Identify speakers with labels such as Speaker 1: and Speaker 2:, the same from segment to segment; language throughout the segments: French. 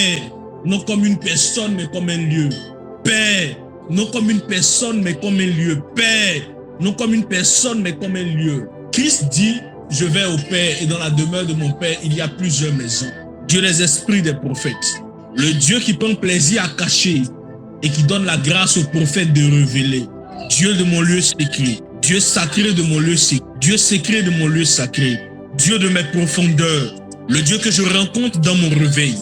Speaker 1: Père, non comme une personne, mais comme un lieu. Père, non comme une personne, mais comme un lieu. Père, non comme une personne, mais comme un lieu. Christ dit, je vais au Père et dans la demeure de mon Père, il y a plusieurs maisons. Dieu des esprits des prophètes. Le Dieu qui prend plaisir à cacher et qui donne la grâce aux prophètes de révéler. Dieu de mon lieu sacré. Dieu sacré de mon lieu sacré. Dieu sacré de mon lieu sacré. Dieu de mes profondeurs. Le Dieu que je rencontre dans mon réveil.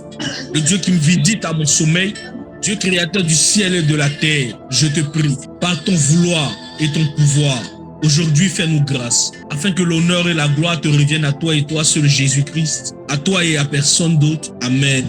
Speaker 1: Le Dieu qui me visite à mon sommeil. Dieu créateur du ciel et de la terre. Je te prie, par ton vouloir et ton pouvoir, aujourd'hui fais-nous grâce, afin que l'honneur et la gloire te reviennent à toi et toi seul Jésus-Christ, à toi et à personne d'autre. Amen.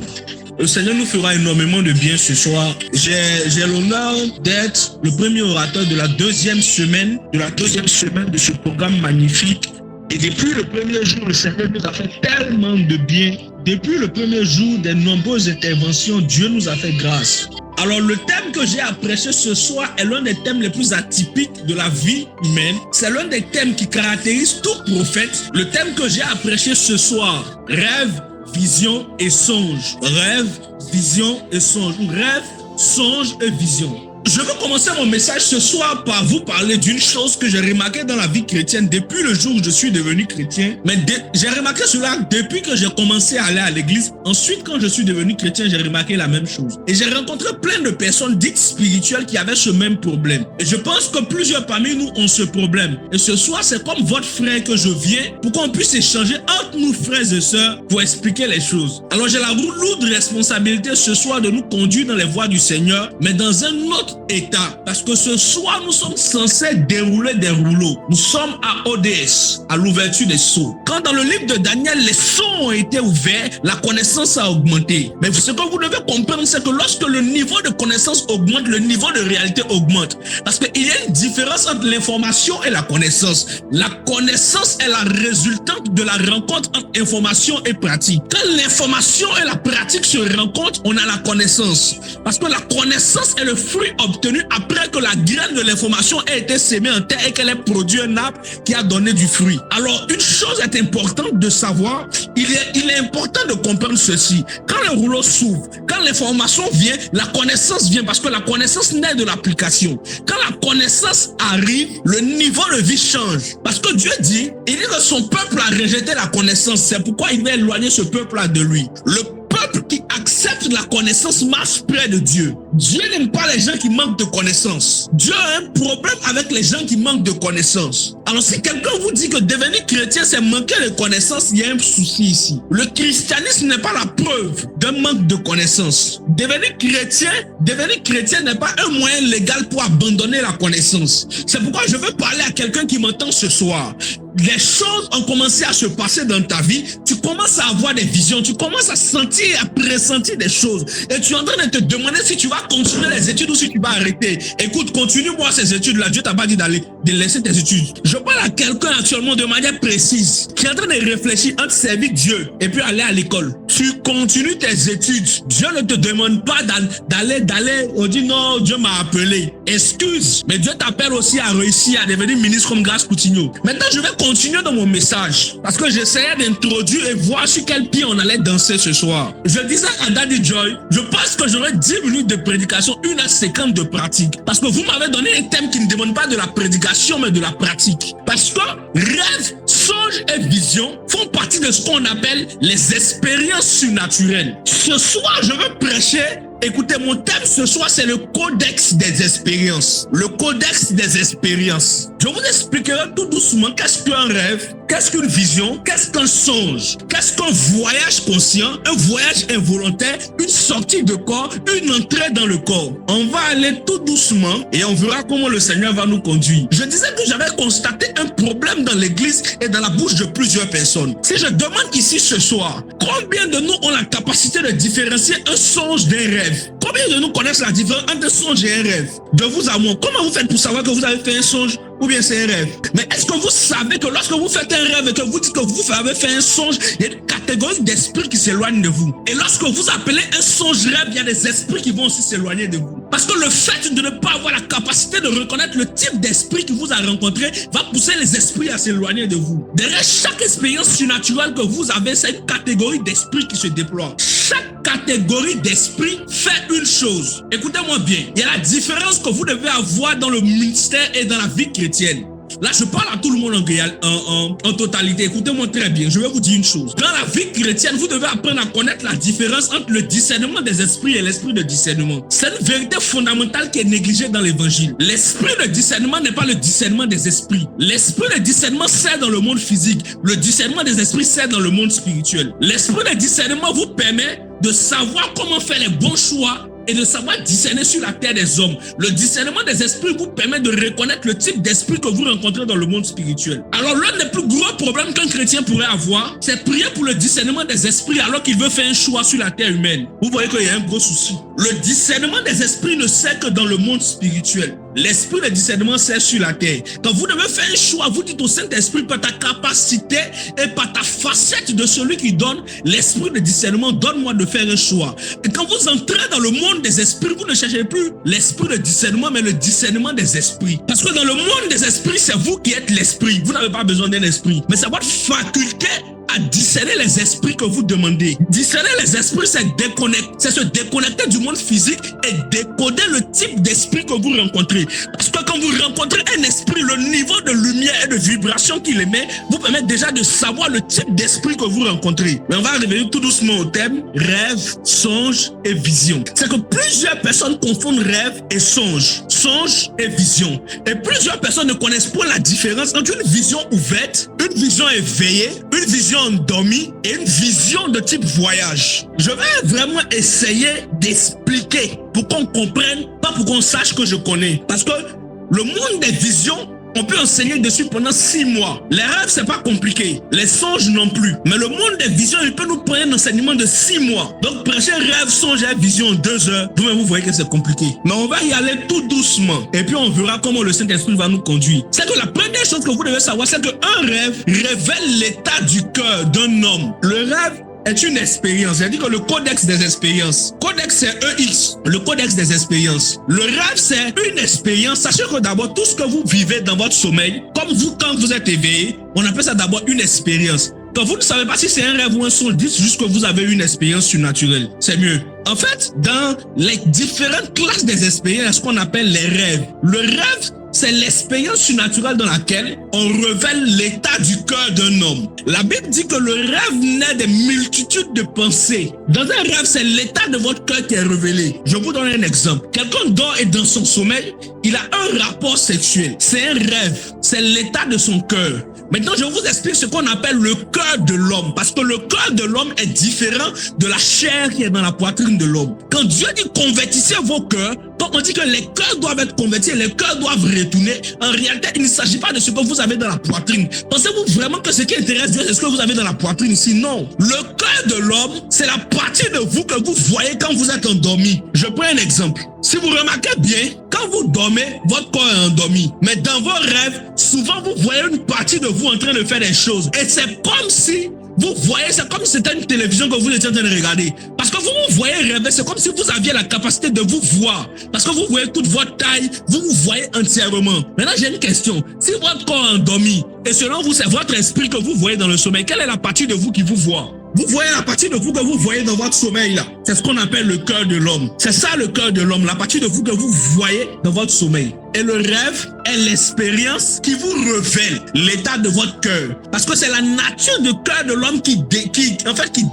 Speaker 1: Le Seigneur nous fera énormément de bien ce soir. J'ai l'honneur d'être le premier orateur de la deuxième semaine de ce programme magnifique. Et depuis le premier jour, le Seigneur nous a fait tellement de bien. Depuis le premier jour des nombreuses interventions, Dieu nous a fait grâce. Alors le thème que j'ai à prêcher ce soir est l'un des thèmes les plus atypiques de la vie humaine. C'est l'un des thèmes qui caractérise tout prophète. Le thème que j'ai à prêcher ce soir, rêve, vision et songe. Rêve, vision et songe. Ou rêve, songe et vision. Je veux commencer mon message ce soir par vous parler d'une chose que j'ai remarqué dans la vie chrétienne depuis le jour où je suis devenu chrétien. Mais j'ai remarqué cela depuis que j'ai commencé à aller à l'église. Ensuite, quand je suis devenu chrétien, j'ai remarqué la même chose. Et j'ai rencontré plein de personnes dites spirituelles qui avaient ce même problème. Et je pense que plusieurs parmi nous ont ce problème. Et ce soir, c'est comme votre frère que je viens pour qu'on puisse échanger entre nous, frères et sœurs, pour expliquer les choses. Alors j'ai la lourde responsabilité ce soir de nous conduire dans les voies du Seigneur, mais dans un autre état, parce que ce soir nous sommes censés dérouler des rouleaux. Nous sommes à ODS, à l'ouverture des sceaux. Quand dans le livre de Daniel les sceaux ont été ouverts, la connaissance a augmenté. Mais ce que vous devez comprendre, c'est que lorsque le niveau de connaissance augmente, le niveau de réalité augmente. Parce qu'il y a une différence entre l'information et la connaissance. La connaissance est la résultante de la rencontre entre information et pratique. Quand l'information et la pratique se rencontrent, on a la connaissance. Parce que la connaissance est le fruit obtenu après que la graine de l'information ait été sémée en terre et qu'elle ait produit un arbre qui a donné du fruit. Alors, une chose est importante de savoir, il est important de comprendre ceci. Quand le rouleau s'ouvre, quand l'information vient, la connaissance vient parce que la connaissance naît de l'application. Quand la connaissance arrive, le niveau de vie change. Parce que Dieu dit, il dit que son peuple a rejeté la connaissance. C'est pourquoi il va éloigner ce peuple-là de lui. Le peuple qui accepte la connaissance marche près de Dieu. Dieu n'aime pas les gens qui manquent de connaissance. Dieu a un problème avec les gens qui manquent de connaissance. Alors si quelqu'un vous dit que devenir chrétien c'est manquer de connaissance, il y a un souci ici. Le christianisme n'est pas la preuve d'un manque de connaissance. Devenir chrétien n'est pas un moyen légal pour abandonner la connaissance. C'est pourquoi je veux parler à quelqu'un qui m'entend ce soir. Les choses ont commencé à se passer dans ta vie, tu commences à avoir des visions, tu commences à sentir, à pressentir des choses et tu es en train de te demander si tu vas continuer les études ou si tu vas arrêter. Écoute, continue-moi ces études-là, Dieu t'a pas dit de laisser tes études. Je parle à quelqu'un actuellement de manière précise qui est en train de réfléchir entre servir Dieu et puis aller à l'école. Tu continues tes études, Dieu ne te demande pas d'aller, on dit non, Dieu m'a appelé. Excuse, mais Dieu t'appelle aussi à réussir à devenir ministre comme Grace Coutinho. Maintenant, je vais continuer dans mon message parce que j'essayais d'introduire et voir sur quel pied on allait danser ce soir. Je disais à Daddy Joy, je pense que j'aurai 10 minutes de prédication, 1h50 de pratique. Parce que vous m'avez donné un thème qui ne demande pas de la prédication mais de la pratique. Parce que rêve, songe et vision font partie de ce qu'on appelle les expériences surnaturelles. Ce soir, je veux prêcher. Écoutez, mon thème ce soir, c'est le codex des expériences. Le codex des expériences. Je vous expliquerai tout doucement qu'est-ce qu'un rêve, qu'est-ce qu'une vision, qu'est-ce qu'un songe, qu'est-ce qu'un voyage conscient, un voyage involontaire, une sortie de corps, une entrée dans le corps. On va aller tout doucement et on verra comment le Seigneur va nous conduire. Je disais que j'avais constaté un problème dans l'église et dans la bouche de plusieurs personnes. Si je demande ici ce soir, combien de nous ont la capacité de différencier un songe d'un rêve? Combien de nous connaissent la différence entre un songe et un rêve? De vous à moi, comment vous faites pour savoir que vous avez fait un songe ou bien c'est un rêve? Mais est-ce que vous savez que lorsque vous faites un rêve et que vous dites que vous avez fait un songe, il y a une catégorie d'esprits qui s'éloignent de vous. Et lorsque vous appelez un songe rêve, il y a des esprits qui vont aussi s'éloigner de vous. Parce que le fait de ne pas avoir la capacité de reconnaître le type d'esprit qui vous a rencontré va pousser les esprits à s'éloigner de vous. Derrière chaque expérience surnaturelle que vous avez, c'est une catégorie d'esprits qui se déploie. Chaque catégorie d'esprit fait une chose. Écoutez-moi bien, il y a la différence que vous devez avoir dans le ministère et dans la vie chrétienne. Là, je parle à tout le monde en totalité. Écoutez-moi très bien. Je vais vous dire une chose. Dans la vie chrétienne, vous devez apprendre à connaître la différence entre le discernement des esprits et l'esprit de discernement. C'est une vérité fondamentale qui est négligée dans l'évangile. L'esprit de discernement n'est pas le discernement des esprits. L'esprit de discernement sert dans le monde physique. Le discernement des esprits sert dans le monde spirituel. L'esprit de discernement vous permet de savoir comment faire les bons choix et de savoir discerner sur la terre des hommes. Le discernement des esprits vous permet de reconnaître le type d'esprit que vous rencontrez dans le monde spirituel. Alors l'un des plus gros problèmes qu'un chrétien pourrait avoir, c'est prier pour le discernement des esprits alors qu'il veut faire un choix sur la terre humaine. Vous voyez qu'il y a un gros souci. Le discernement des esprits ne sert que dans le monde spirituel. L'esprit de discernement sert sur la terre. Quand vous devez faire un choix, vous dites au Saint-Esprit par ta capacité et par ta facette de celui qui donne l'esprit de discernement, donne-moi de faire un choix. Et quand vous entrez dans le monde des esprits, vous ne cherchez plus l'esprit de discernement, mais le discernement des esprits. Parce que dans le monde des esprits, c'est vous qui êtes l'esprit. Vous n'avez pas besoin d'un esprit. Mais c'est votre faculté à discerner les esprits que vous demandez. Discerner les esprits, c'est se déconnecter du monde physique et décoder le type d'esprit que vous rencontrez. Parce que quand vous rencontrez un esprit, le niveau de lumière et de vibration qu'il émet vous permet déjà de savoir le type d'esprit que vous rencontrez. Mais on va revenir tout doucement au thème rêve, songe et vision. C'est que plusieurs personnes confondent rêve et songe. Songe et vision. Et plusieurs personnes ne connaissent pas la différence entre une vision ouverte, une vision éveillée, une vision endormie et une vision de type voyage. Je vais vraiment essayer d'expliquer pour qu'on comprenne, pas pour qu'on sache que je connais. Parce que le monde des visions, on peut enseigner dessus pendant 6 mois. Les rêves, c'est pas compliqué. Les songes non plus. Mais le monde des visions, il peut nous prendre un enseignement de 6 mois. Donc, prêcher rêve, songe et vision en 2 heures, vous voyez que c'est compliqué. Mais on va y aller tout doucement. Et puis, on verra comment le Saint-Esprit va nous conduire. C'est que la première chose que vous devez savoir, c'est qu'un rêve révèle l'état du cœur d'un homme. Le rêve est une expérience. J'ai dit que le codex des expériences. Codex, c'est EX. Le codex des expériences. Le rêve, c'est une expérience. Sachez que d'abord, tout ce que vous vivez dans votre sommeil, comme vous, quand vous êtes éveillé, on appelle ça d'abord une expérience. Quand vous ne savez pas si c'est un rêve ou un songe, dites juste que vous avez une expérience surnaturelle. C'est mieux. En fait, dans les différentes classes des expériences, ce qu'on appelle les rêves. Le rêve, c'est l'expérience surnaturelle dans laquelle on révèle l'état du cœur d'un homme. La Bible dit que le rêve naît des multitudes de pensées. Dans un rêve, c'est l'état de votre cœur qui est révélé. Je vous donne un exemple. Quelqu'un dort et dans son sommeil, il a un rapport sexuel. C'est un rêve. C'est l'état de son cœur. Maintenant, je vous explique ce qu'on appelle le cœur de l'homme. Parce que le cœur de l'homme est différent de la chair qui est dans la poitrine de l'homme. Quand Dieu dit convertissez vos cœurs, quand on dit que les cœurs doivent être convertis, les cœurs doivent retourner, en réalité, il ne s'agit pas de ce que vous avez dans la poitrine. Pensez-vous vraiment que ce qui intéresse Dieu, c'est ce que vous avez dans la poitrine ici? Non. Le cœur de l'homme, c'est la partie de vous que vous voyez quand vous êtes endormi. Je prends un exemple. Si vous remarquez bien, quand vous dormez, votre corps est endormi. Mais dans vos rêves, souvent vous voyez une partie de vous en train de faire des choses. Et c'est comme si vous voyez, c'est comme si c'était une télévision que vous étiez en train de regarder. Parce que vous vous voyez rêver, c'est comme si vous aviez la capacité de vous voir. Parce que vous voyez toute votre taille, vous vous voyez entièrement. Maintenant, j'ai une question. Si votre corps est endormi, et selon vous, c'est votre esprit que vous voyez dans le sommeil, quelle est la partie de vous qui vous voit? Vous voyez la partie de vous que vous voyez dans votre sommeil là. C'est ce qu'on appelle le cœur de l'homme. C'est ça le cœur de l'homme, la partie de vous que vous voyez dans votre sommeil. Et le rêve est l'expérience qui vous révèle l'état de votre cœur. Parce que c'est la nature du cœur de l'homme qui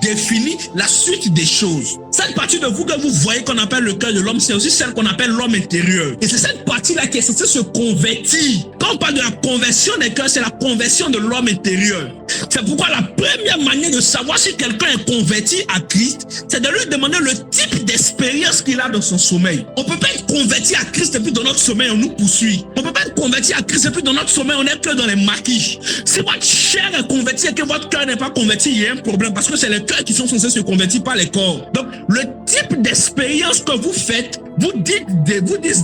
Speaker 1: définit la suite des choses. Cette partie de vous que vous voyez qu'on appelle le cœur de l'homme, c'est aussi celle qu'on appelle l'homme intérieur. Et c'est cette partie-là qui est censée se convertir. Quand on parle de la conversion des cœurs, c'est la conversion de l'homme intérieur. C'est pourquoi la première manière de savoir si quelqu'un est converti à Christ, c'est de lui demander le type d'expérience qu'il a dans son sommeil. On ne peut pas être converti à Christ et puis dans notre sommeil on nous poursuit. On ne peut pas être converti à Christ et puis dans notre sommeil on n'est que dans les maquis. Si votre chair est convertie et que votre cœur n'est pas converti, il y a un problème parce que c'est les cœurs qui sont censés se convertir, pas les corps. Donc le type d'expérience que vous faites, vous dites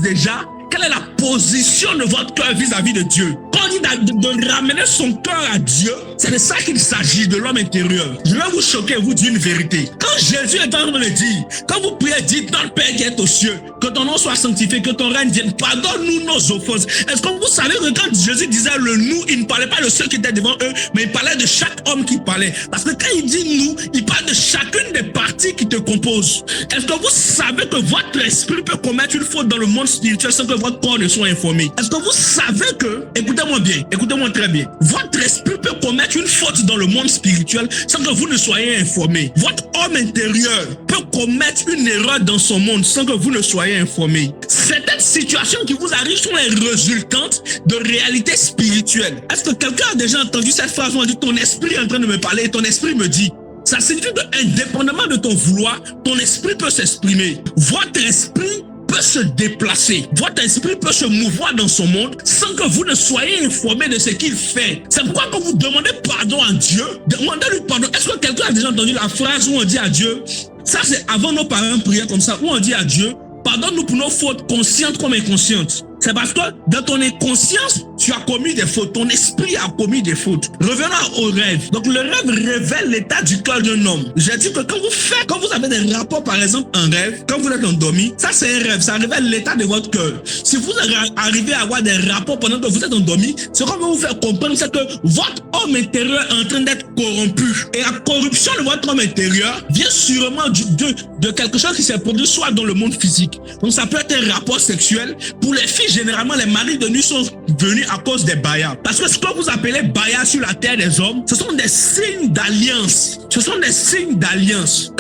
Speaker 1: déjà quelle est la position de votre cœur vis-à-vis de Dieu. Quand on dit de ramener son cœur à Dieu, c'est de ça qu'il s'agit, de l'homme intérieur. Je vais vous choquer, vous dire une vérité. Quand Jésus est en train de le dire, quand vous priez, dites notre Père qui est aux cieux, que ton nom soit sanctifié, que ton règne vienne, pardonne-nous nos offenses. Est-ce que vous savez que quand Jésus disait le nous, il ne parlait pas de ceux qui étaient devant eux, mais il parlait de chaque homme qui parlait. Parce que quand il dit nous, il parle de chacune des parties qui te composent. Est-ce que vous savez que votre esprit peut commettre une faute dans le monde spirituel sans que votre corps ne soit informé? Est-ce que vous savez que, écoutez-moi bien, écoutez-moi très bien, votre esprit peut commettre une faute dans le monde spirituel sans que vous ne soyez informé? Votre homme intérieur peut commettre une erreur dans son monde sans que vous ne soyez informé. Certaines situations qui vous arrivent sont les résultantes de réalités spirituelles. Est-ce que quelqu'un a déjà entendu cette phrase où on dit ton esprit est en train de me parler et ton esprit me dit? Ça signifie que indépendamment de ton vouloir, ton esprit peut s'exprimer. Votre esprit peut se déplacer. Votre esprit peut se mouvoir dans son monde sans que vous ne soyez informé de ce qu'il fait. C'est pourquoi quand vous demandez pardon à Dieu, demandez-lui pardon. Est-ce que quelqu'un a déjà entendu la phrase où on dit à Dieu, ça c'est avant nos parents priaient comme ça, où on dit à Dieu, pardonne-nous pour nos fautes conscientes comme inconscientes. C'est parce que dans ton inconscience, tu as commis des fautes. Ton esprit a commis des fautes. Revenons au rêve. Donc le rêve révèle l'état du cœur d'un homme. J'ai dit que quand vous avez des rapports, par exemple, en rêve, quand vous êtes endormi, ça c'est un rêve. Ça révèle l'état de votre cœur. Si vous arrivez à avoir des rapports pendant que vous êtes endormi, ce qu'on va vous faire comprendre, c'est que votre homme intérieur est en train d'être corrompu. Et la corruption de votre homme intérieur vient sûrement de quelque chose qui s'est produit soit dans le monde physique. Donc ça peut être un rapport sexuel. Pour les filles, généralement, les maris de nuit sont venus à cause des bayas. Parce que ce que vous appelez bayas sur la terre des hommes, ce sont des signes d'alliance. Ce sont des signes d'alliance.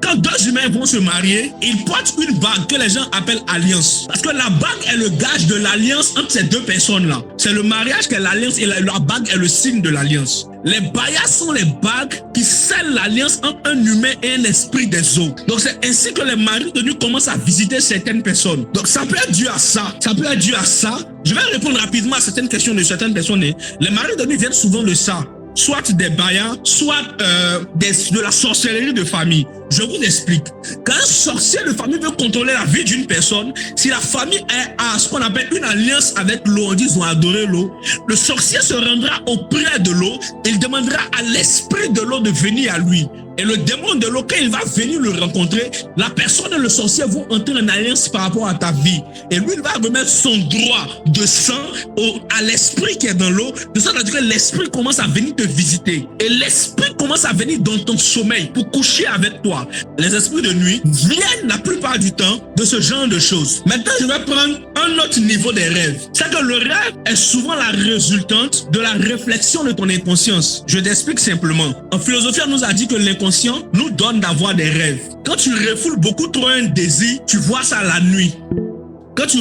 Speaker 1: Quand deux humains vont se marier, ils portent une bague que les gens appellent alliance. Parce que la bague est le gage de l'alliance entre ces deux personnes-là. C'est le mariage qui est l'alliance et la bague est le signe de l'alliance. Les bayas sont les bagues qui scellent l'alliance entre un humain et un esprit des eaux. Donc c'est ainsi que les maris de nuit commencent à visiter certaines personnes. Donc ça peut être dû à ça. Ça peut être dû à ça. Je vais répondre rapidement à certaines questions de certaines personnes. Les maris de nuit viennent souvent de ça. Soit des bayas, soit de la sorcellerie de famille. Je vous explique. Quand un sorcier de famille veut contrôler la vie d'une personne, si la famille est à ce qu'on appelle une alliance avec l'eau, on dit qu'ils ont adoré l'eau, le sorcier se rendra auprès de l'eau, il demandera à l'esprit de l'eau de venir à lui. Et le démon de l'eau, quand il va venir le rencontrer, la personne et le sorcier vont entrer en alliance par rapport à ta vie. Et lui, il va remettre son droit de sang à l'esprit qui est dans l'eau. De sorte que l'esprit commence à venir te visiter. Et l'esprit commence à venir dans ton sommeil pour coucher avec toi. Les esprits de nuit viennent la plupart du temps de ce genre de choses. Maintenant, je vais prendre un autre niveau des rêves. C'est que le rêve est souvent la résultante de la réflexion de ton inconscience. Je t'explique simplement. En philosophie, on nous a dit que l'inconscient nous donne d'avoir des rêves. Quand tu refoules beaucoup trop un désir, tu vois ça la nuit. Quand tu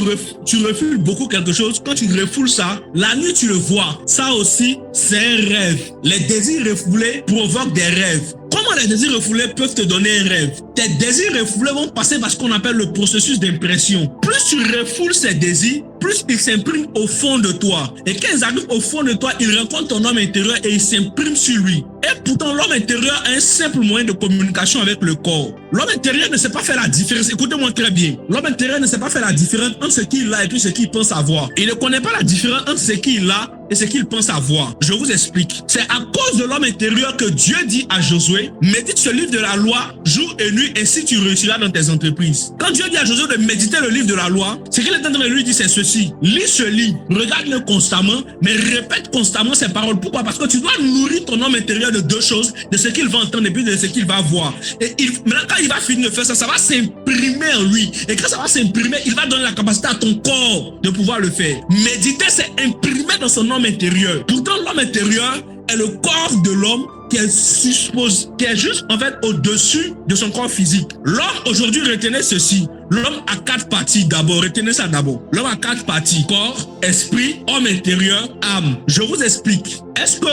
Speaker 1: refoules beaucoup quelque chose, quand tu refoules ça, la nuit tu le vois. Ça aussi, c'est un rêve. Les désirs refoulés provoquent des rêves. Comment les désirs refoulés peuvent te donner un rêve? Tes désirs refoulés vont passer par ce qu'on appelle le processus d'impression. Plus tu refoules ces désirs, plus ils s'impriment au fond de toi. Et quand ils arrivent au fond de toi, ils rencontrent ton homme intérieur et ils s'impriment sur lui. Et pourtant, l'homme intérieur a un simple moyen de communication avec le corps. L'homme intérieur ne sait pas faire la différence. Écoutez-moi très bien. L'homme intérieur ne sait pas faire la différence entre ce qu'il a et puis ce qu'il pense avoir. Il ne connaît pas la différence entre ce qu'il a et ce qu'il pense avoir. Je vous explique. C'est à cause de l'homme intérieur que Dieu dit à Josué, médite ce livre de la loi jour et nuit, ainsi tu réussiras dans tes entreprises. Quand Dieu dit à Josué de méditer le livre de la loi, ce qu'il est en train de lui dire, c'est ceci. Lis ce livre, regarde-le constamment, mais répète constamment ces paroles. Pourquoi? Parce que tu dois nourrir ton homme intérieur de deux choses, de ce qu'il va entendre et puis de ce qu'il va voir. Et maintenant, quand il va finir de faire ça, ça va s'imprimer en lui. Et quand ça va s'imprimer, il va donner la capacité à ton corps de pouvoir le faire. Méditer, c'est imprimer dans son homme intérieur. Pourtant, l'homme intérieur est le corps de l'homme qui est juste en fait au-dessus de son corps physique. L'homme aujourd'hui, retenez ceci. L'homme a 4 parties d'abord. Retenez ça d'abord. L'homme a 4 parties. Corps, esprit, homme intérieur, âme. Je vous explique. Est-ce que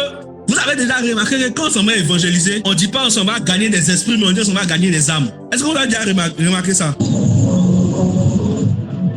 Speaker 1: vous avez déjà remarqué que quand on s'en va évangéliser, on ne dit pas on s'en va gagner des esprits, mais on dit on va gagner des âmes. Est-ce que vous avez déjà remarqué ça?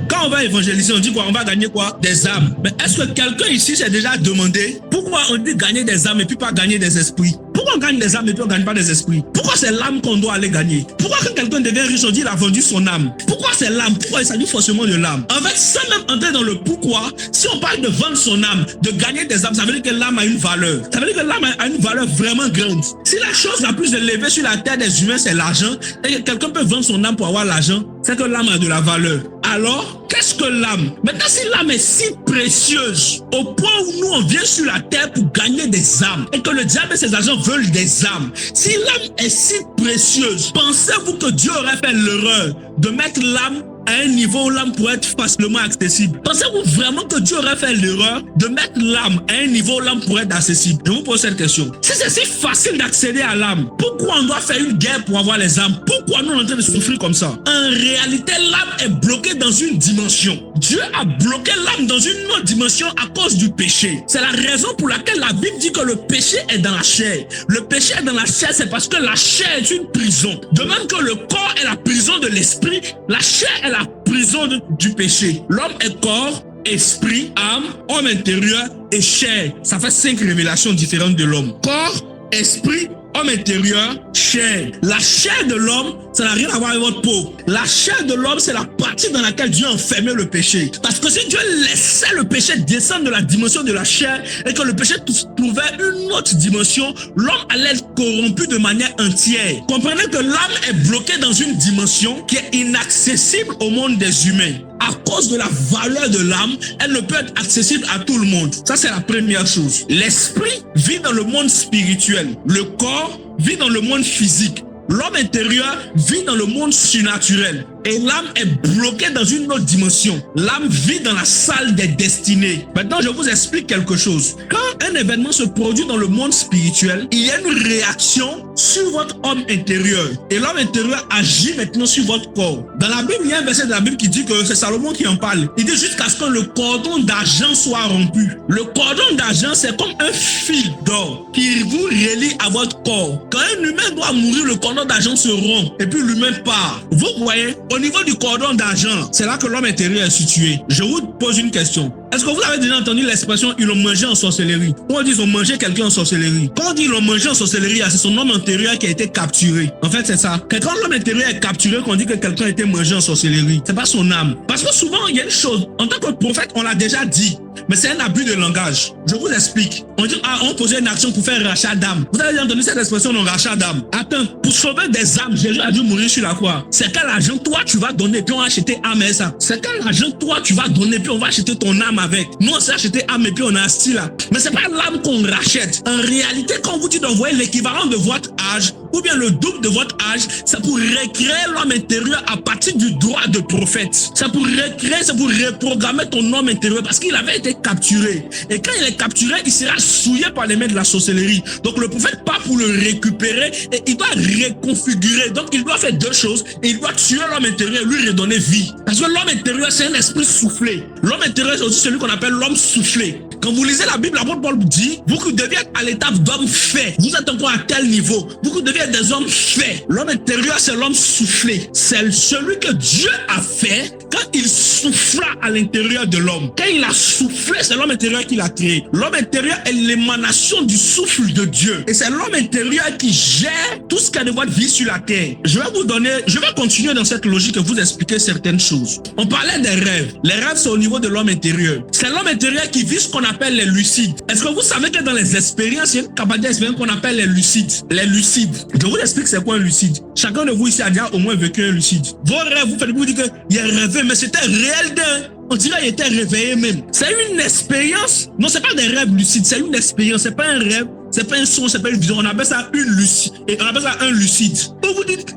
Speaker 1: Quand on va évangéliser, on dit quoi? On va gagner quoi? Des âmes. Mais est-ce que quelqu'un ici s'est déjà demandé pourquoi on dit gagner des âmes et puis pas gagner des esprits? Pourquoi on gagne des âmes et puis on ne gagne pas des esprits? Pourquoi c'est l'âme qu'on doit aller gagner? Pourquoi quand quelqu'un devient riche, on dit il a vendu son âme? Pourquoi c'est l'âme? Pourquoi il s'agit forcément de l'âme? En fait, sans même entrer dans le pourquoi, si on parle de vendre son âme, de gagner des âmes, ça veut dire que l'âme a une valeur. Ça veut dire que l'âme a une valeur vraiment grande. Si la chose la plus élevée sur la terre des humains, c'est l'argent, et que quelqu'un peut vendre son âme pour avoir l'argent, c'est que l'âme a de la valeur. Alors, qu'est-ce que l'âme? Maintenant, si l'âme est si précieuse, au point où nous, on vient sur la terre pour gagner des âmes, et que le diable et ses agents veulent des âmes, si l'âme est si précieuse, pensez-vous que Dieu aurait fait l'erreur de mettre l'âme à un niveau où l'âme pourrait être facilement accessible? Pensez-vous vraiment que Dieu aurait fait l'erreur de mettre l'âme à un niveau où l'âme pourrait être accessible? Je vous pose cette question. Si c'est si facile d'accéder à l'âme, pourquoi on doit faire une guerre pour avoir les âmes? Pourquoi nous on est en train de souffrir comme ça? En réalité, l'âme est bloquée dans une dimension. Dieu a bloqué l'âme dans une autre dimension à cause du péché. C'est la raison pour laquelle la Bible dit que le péché est dans la chair. Le péché est dans la chair, c'est parce que la chair est une prison. De même que le corps est la prison de l'esprit, la chair est la prison du péché. L'homme est corps, esprit, âme, homme intérieur et chair. Ça fait 5 révélations différentes de l'homme. Corps, esprit, homme intérieur, chair. La chair de l'homme, ça n'a rien à voir avec votre peau. La chair de l'homme, c'est la partie dans laquelle Dieu enfermait le péché. Parce que si Dieu laissait le péché descendre de la dimension de la chair et que le péché trouvait une autre dimension, l'homme allait être corrompu de manière entière. Comprenez que l'âme est bloquée dans une dimension qui est inaccessible au monde des humains. À cause de la valeur de l'âme, elle ne peut être accessible à tout le monde. Ça, c'est la première chose. L'esprit vit dans le monde spirituel. Le corps vit dans le monde physique. L'homme intérieur vit dans le monde surnaturel. Et l'âme est bloquée dans une autre dimension. L'âme vit dans la salle des destinées. Maintenant, je vous explique quelque chose. Quand un événement se produit dans le monde spirituel, il y a une réaction sur votre homme intérieur. Et l'homme intérieur agit maintenant sur votre corps. Dans la Bible, il y a un verset de la Bible qui dit que c'est Salomon qui en parle. Il dit jusqu'à ce que le cordon d'argent soit rompu. Le cordon d'argent, c'est comme un fil d'or qui vous relie à votre corps. Quand un humain doit mourir, le cordon d'argent se rompt et puis l'humain part. Vous voyez, au niveau du cordon d'argent, c'est là que l'homme intérieur est situé. Je vous pose une question. Est-ce que vous avez déjà entendu l'expression « ils l'ont mangé en sorcellerie » ? Quand on dit « ils ont mangé quelqu'un en sorcellerie », quand on dit « ils l'ont mangé en sorcellerie », c'est son homme intérieur qui a été capturé. En fait, c'est ça. Quand l'homme intérieur est capturé, qu'on dit que quelqu'un a été mangé en sorcellerie, c'est pas son âme. Parce que souvent, il y a une chose, en tant que prophète, on l'a déjà dit, mais c'est un abus de langage. Je vous explique. On dit, on posait une action pour faire rachat d'âme. Vous avez déjà entendu cette expression, non, rachat d'âme? Attends, pour sauver des âmes, Jésus a dû mourir sur la croix. C'est quel argent toi tu vas donner, puis on va acheter âme et ça. C'est quel argent toi tu vas donner, puis on va acheter ton âme avec. Nous, on s'est acheté âme et puis on a assis là. Mais c'est pas l'âme qu'on rachète. En réalité, quand on vous dit d'envoyer l'équivalent de votre âge, ou bien le double de votre âge, c'est pour recréer l'homme intérieur à partir du droit de prophète. C'est pour recréer, c'est pour reprogrammer ton homme intérieur parce qu'il avait été capturé. Et quand il est capturé, il sera souillé par les mains de la sorcellerie. Donc le prophète part pour le récupérer et il doit reconfigurer. Donc il doit faire deux choses. Et il doit tuer l'homme intérieur et lui redonner vie. Parce que l'homme intérieur, c'est un esprit soufflé. L'homme intérieur, c'est aussi celui qu'on appelle l'homme soufflé. Quand vous lisez la Bible, l'apôtre Paul dit, vous qui deviez être à l'étape d'homme fait, vous êtes encore à tel niveau. Vous qui deviez être des hommes faits. L'homme intérieur, c'est l'homme soufflé. C'est celui que Dieu a fait quand il souffla à l'intérieur de l'homme. Quand il a soufflé, c'est l'homme intérieur qui l'a créé. L'homme intérieur est l'émanation du souffle de Dieu. Et c'est l'homme intérieur qui gère tout ce qu'il y a de votre vie sur la terre. Je vais continuer dans cette logique et vous expliquer certaines choses. On parlait des rêves. Les rêves, c'est au niveau de l'homme intérieur. C'est l'homme intérieur qui vit ce qu'on appelle les lucides. Est-ce que vous savez que dans les expériences, il y a une capacité d'expérience qu'on appelle les lucides? Les lucides. Je vous explique c'est quoi un lucide. Chacun de vous ici a déjà au moins vécu un lucide. Vos rêves, vous dites qu'il a rêvé, mais c'était réel d'un. On dirait qu'il était réveillé même. C'est une expérience. Non, c'est pas des rêves lucides, c'est une expérience. C'est pas un rêve, c'est pas un son, c'est pas une vision. On appelle ça une lucide. Et on appelle ça un lucide. Donc vous dites,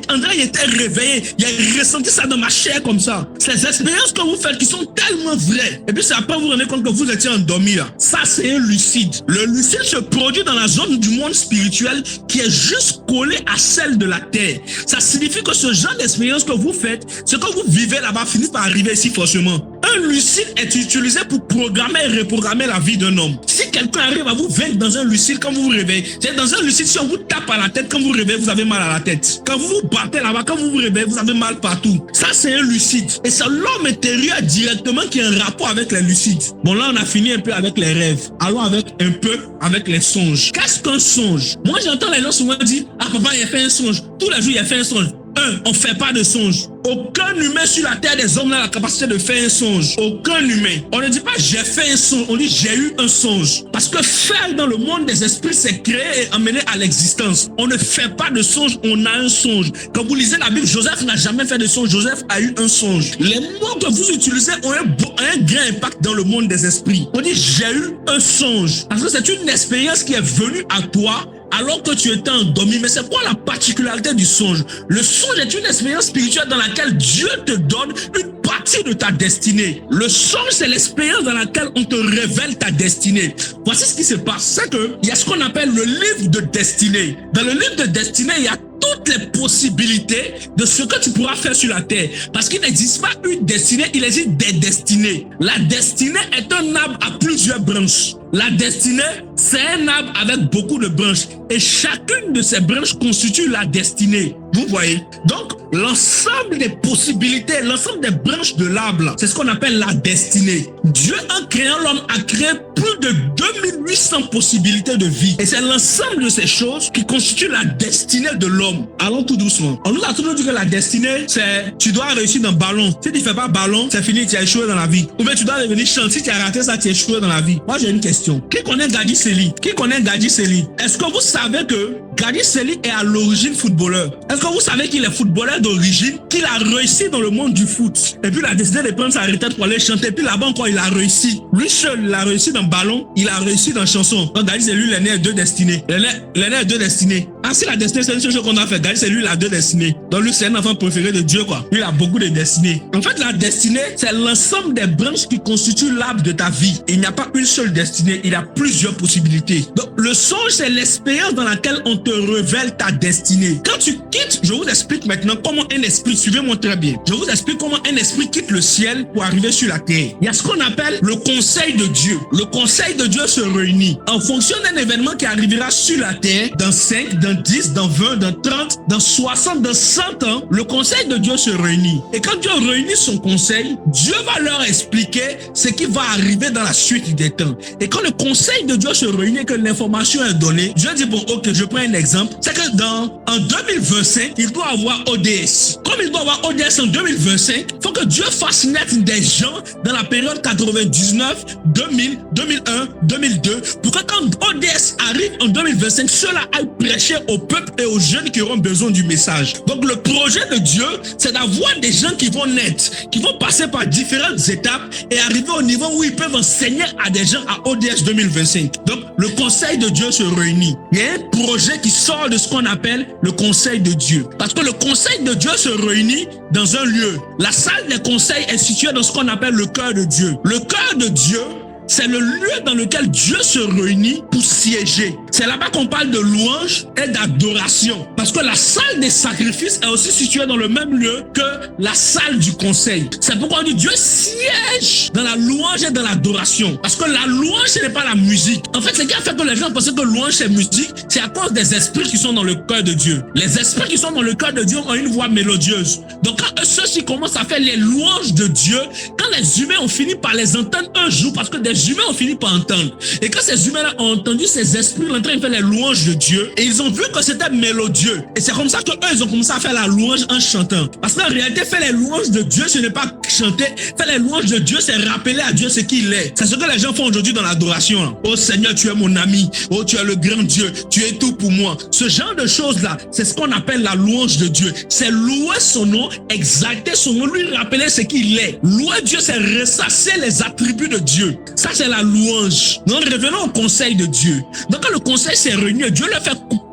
Speaker 1: André, il était réveillé. Il a ressenti ça dans ma chair comme ça. Ces expériences que vous faites qui sont tellement vraies. Et puis c'est après vous vous rendez compte que vous étiez endormi là. Ça, c'est un lucide. Le lucide se produit dans la zone du monde spirituel qui est juste collée à celle de la terre. Ça signifie que ce genre d'expérience que vous faites, ce que vous vivez là-bas finit par arriver ici forcément. Un lucide est utilisé pour programmer et reprogrammer la vie d'un homme. Si quelqu'un arrive à vous vaincre dans un lucide quand vous vous réveillez, c'est dans un lucide, si on vous tape à la tête quand vous vous réveillez, vous avez mal à la tête. Quand vous vous battez là-bas, quand vous vous réveillez, vous avez mal partout. Ça, c'est un lucide. Et c'est l'homme intérieur directement qui a un rapport avec les lucides. Bon, là, on a fini un peu avec les rêves. Allons un peu avec les songes. Qu'est-ce qu'un songe? Moi, j'entends les gens souvent dire, ah papa, il a fait un songe. Tous les jours, il a fait un songe. On ne fait pas de songe. Aucun humain sur la terre des hommes n'a la capacité de faire un songe. Aucun humain. On ne dit pas j'ai fait un songe, on dit j'ai eu un songe. Parce que faire dans le monde des esprits, c'est créer et amener à l'existence. On ne fait pas de songe, on a un songe. Quand vous lisez la Bible, Joseph n'a jamais fait de songe. Joseph a eu un songe. Les mots que vous utilisez ont un grand impact dans le monde des esprits. On dit j'ai eu un songe. Parce que c'est une expérience qui est venue à toi alors que tu étais endormi. Mais c'est quoi la particularité du songe? Le songe est une expérience spirituelle dans laquelle Dieu te donne une partie de ta destinée. Le songe, c'est l'expérience dans laquelle on te révèle ta destinée. Voici ce qui se passe. C'est qu'il y a ce qu'on appelle le livre de destinée. Dans le livre de destinée, il y a toutes les possibilités de ce que tu pourras faire sur la terre. Parce qu'il n'existe pas une destinée, il existe des destinées. La destinée est un arbre à plusieurs branches. La destinée, c'est un arbre avec beaucoup de branches. Et chacune de ces branches constitue la destinée. Vous voyez? Donc, l'ensemble des possibilités, l'ensemble des branches de l'arbre, c'est ce qu'on appelle la destinée. Dieu, en créant l'homme, a créé plus de 2800 possibilités de vie. Et c'est l'ensemble de ces choses qui constituent la destinée de l'homme. Allons tout doucement. On nous a toujours dit que la destinée, c'est tu dois réussir dans le ballon. Si tu ne fais pas ballon, c'est fini, tu as échoué dans la vie. Ou bien tu dois devenir chanteur. Si tu as raté ça, tu as échoué dans la vie. Moi, j'ai une question. Qui connaît Gadi Seli? Qui connaît Gadi Seli? Est-ce que vous savez que Gadi Seli est à l'origine footballeur? Est-ce que vous savez qu'il est footballeur d'origine, qu'il a réussi dans le monde du foot? Et puis il a décidé de prendre sa retraite pour aller chanter. Et puis là-bas encore, il a réussi. Lui seul, il a réussi dans le ballon, il a réussi dans la chanson. Donc Gadi Seli, il est né à deux destinées. Il est né à deux destinées. Ah, si la destinée, c'est une chose qu'on a fait. Gadi Seli, il a deux destinées. Donc lui, c'est un enfant préféré de Dieu, quoi. Lui, il a beaucoup de destinées. En fait, la destinée, c'est l'ensemble des branches qui constituent l'arbre de ta vie. Il n'y a pas une seule destinée, il y a plusieurs possibilités. Donc, le songe, c'est l'expérience dans laquelle on te révèle ta destinée. Quand tu quittes, je vous explique maintenant comment un esprit, suivez-moi très bien, je vous explique comment un esprit quitte le ciel pour arriver sur la terre. Il y a ce qu'on appelle le conseil de Dieu. Le conseil de Dieu se réunit en fonction d'un événement qui arrivera sur la terre dans 5, dans 10, dans 20, dans 30, dans 60, dans 100 ans. Le conseil de Dieu se réunit. Et quand Dieu réunit son conseil, Dieu va leur expliquer ce qui va arriver dans la suite des temps. Et quand le conseil de Dieu se réunit et que l'information est donnée, Dieu dit, bon, ok, je prends un exemple. C'est que en 2025, il doit avoir ODS. Comme il doit avoir ODS en 2025, il faut que Dieu fasse naître des gens dans la période 99, 2000, 2001, 2002, pour que quand ODS arrive en 2025, cela aille prêcher au peuple et aux jeunes qui auront besoin du message. Donc le projet de Dieu, c'est d'avoir des gens qui vont naître, qui vont passer par différentes étapes et arriver au niveau où ils peuvent enseigner à des gens à ODS 2025. Donc le conseil de Dieu se réunit. Il y a un projet qui sort de ce qu'on appelle le conseil de Dieu. Parce que le conseil de Dieu se réunit dans un lieu. La salle des conseils est située dans ce qu'on appelle le cœur de Dieu. Le cœur de Dieu, c'est le lieu dans lequel Dieu se réunit pour siéger. C'est là-bas qu'on parle de louange et d'adoration. Parce que la salle des sacrifices est aussi située dans le même lieu que la salle du conseil. C'est pourquoi on dit Dieu siège dans la louange et dans l'adoration. Parce que la louange, ce n'est pas la musique. En fait, ce qui a fait que les gens pensaient que louange, c'est musique, c'est à cause des esprits qui sont dans le cœur de Dieu. Les esprits qui sont dans le cœur de Dieu ont une voix mélodieuse. Donc quand ceux-ci commencent à faire les louanges de Dieu, quand les humains ont fini par les entendre un jour, parce que des humains ont fini par entendre. Et quand ces humains-là ont entendu ces esprits en train de faire les louanges de Dieu, et ils ont vu que c'était mélodieux. Et c'est comme ça qu'eux, ils ont commencé à faire la louange en chantant. Parce qu'en réalité, faire les louanges de Dieu, ce n'est pas chanter. Faire les louanges de Dieu, c'est rappeler à Dieu ce qu'il est. C'est ce que les gens font aujourd'hui dans l'adoration. Oh Seigneur, tu es mon ami. Oh, tu es le grand Dieu. Tu es tout pour moi. Ce genre de choses-là, c'est ce qu'on appelle la louange de Dieu. C'est louer son nom, exalter son nom, lui rappeler ce qu'il est. Louer Dieu, c'est ressasser les attributs de Dieu. Ça, c'est la louange. Donc, revenons au conseil de Dieu. Donc, quand le conseil s'est réuni, Dieu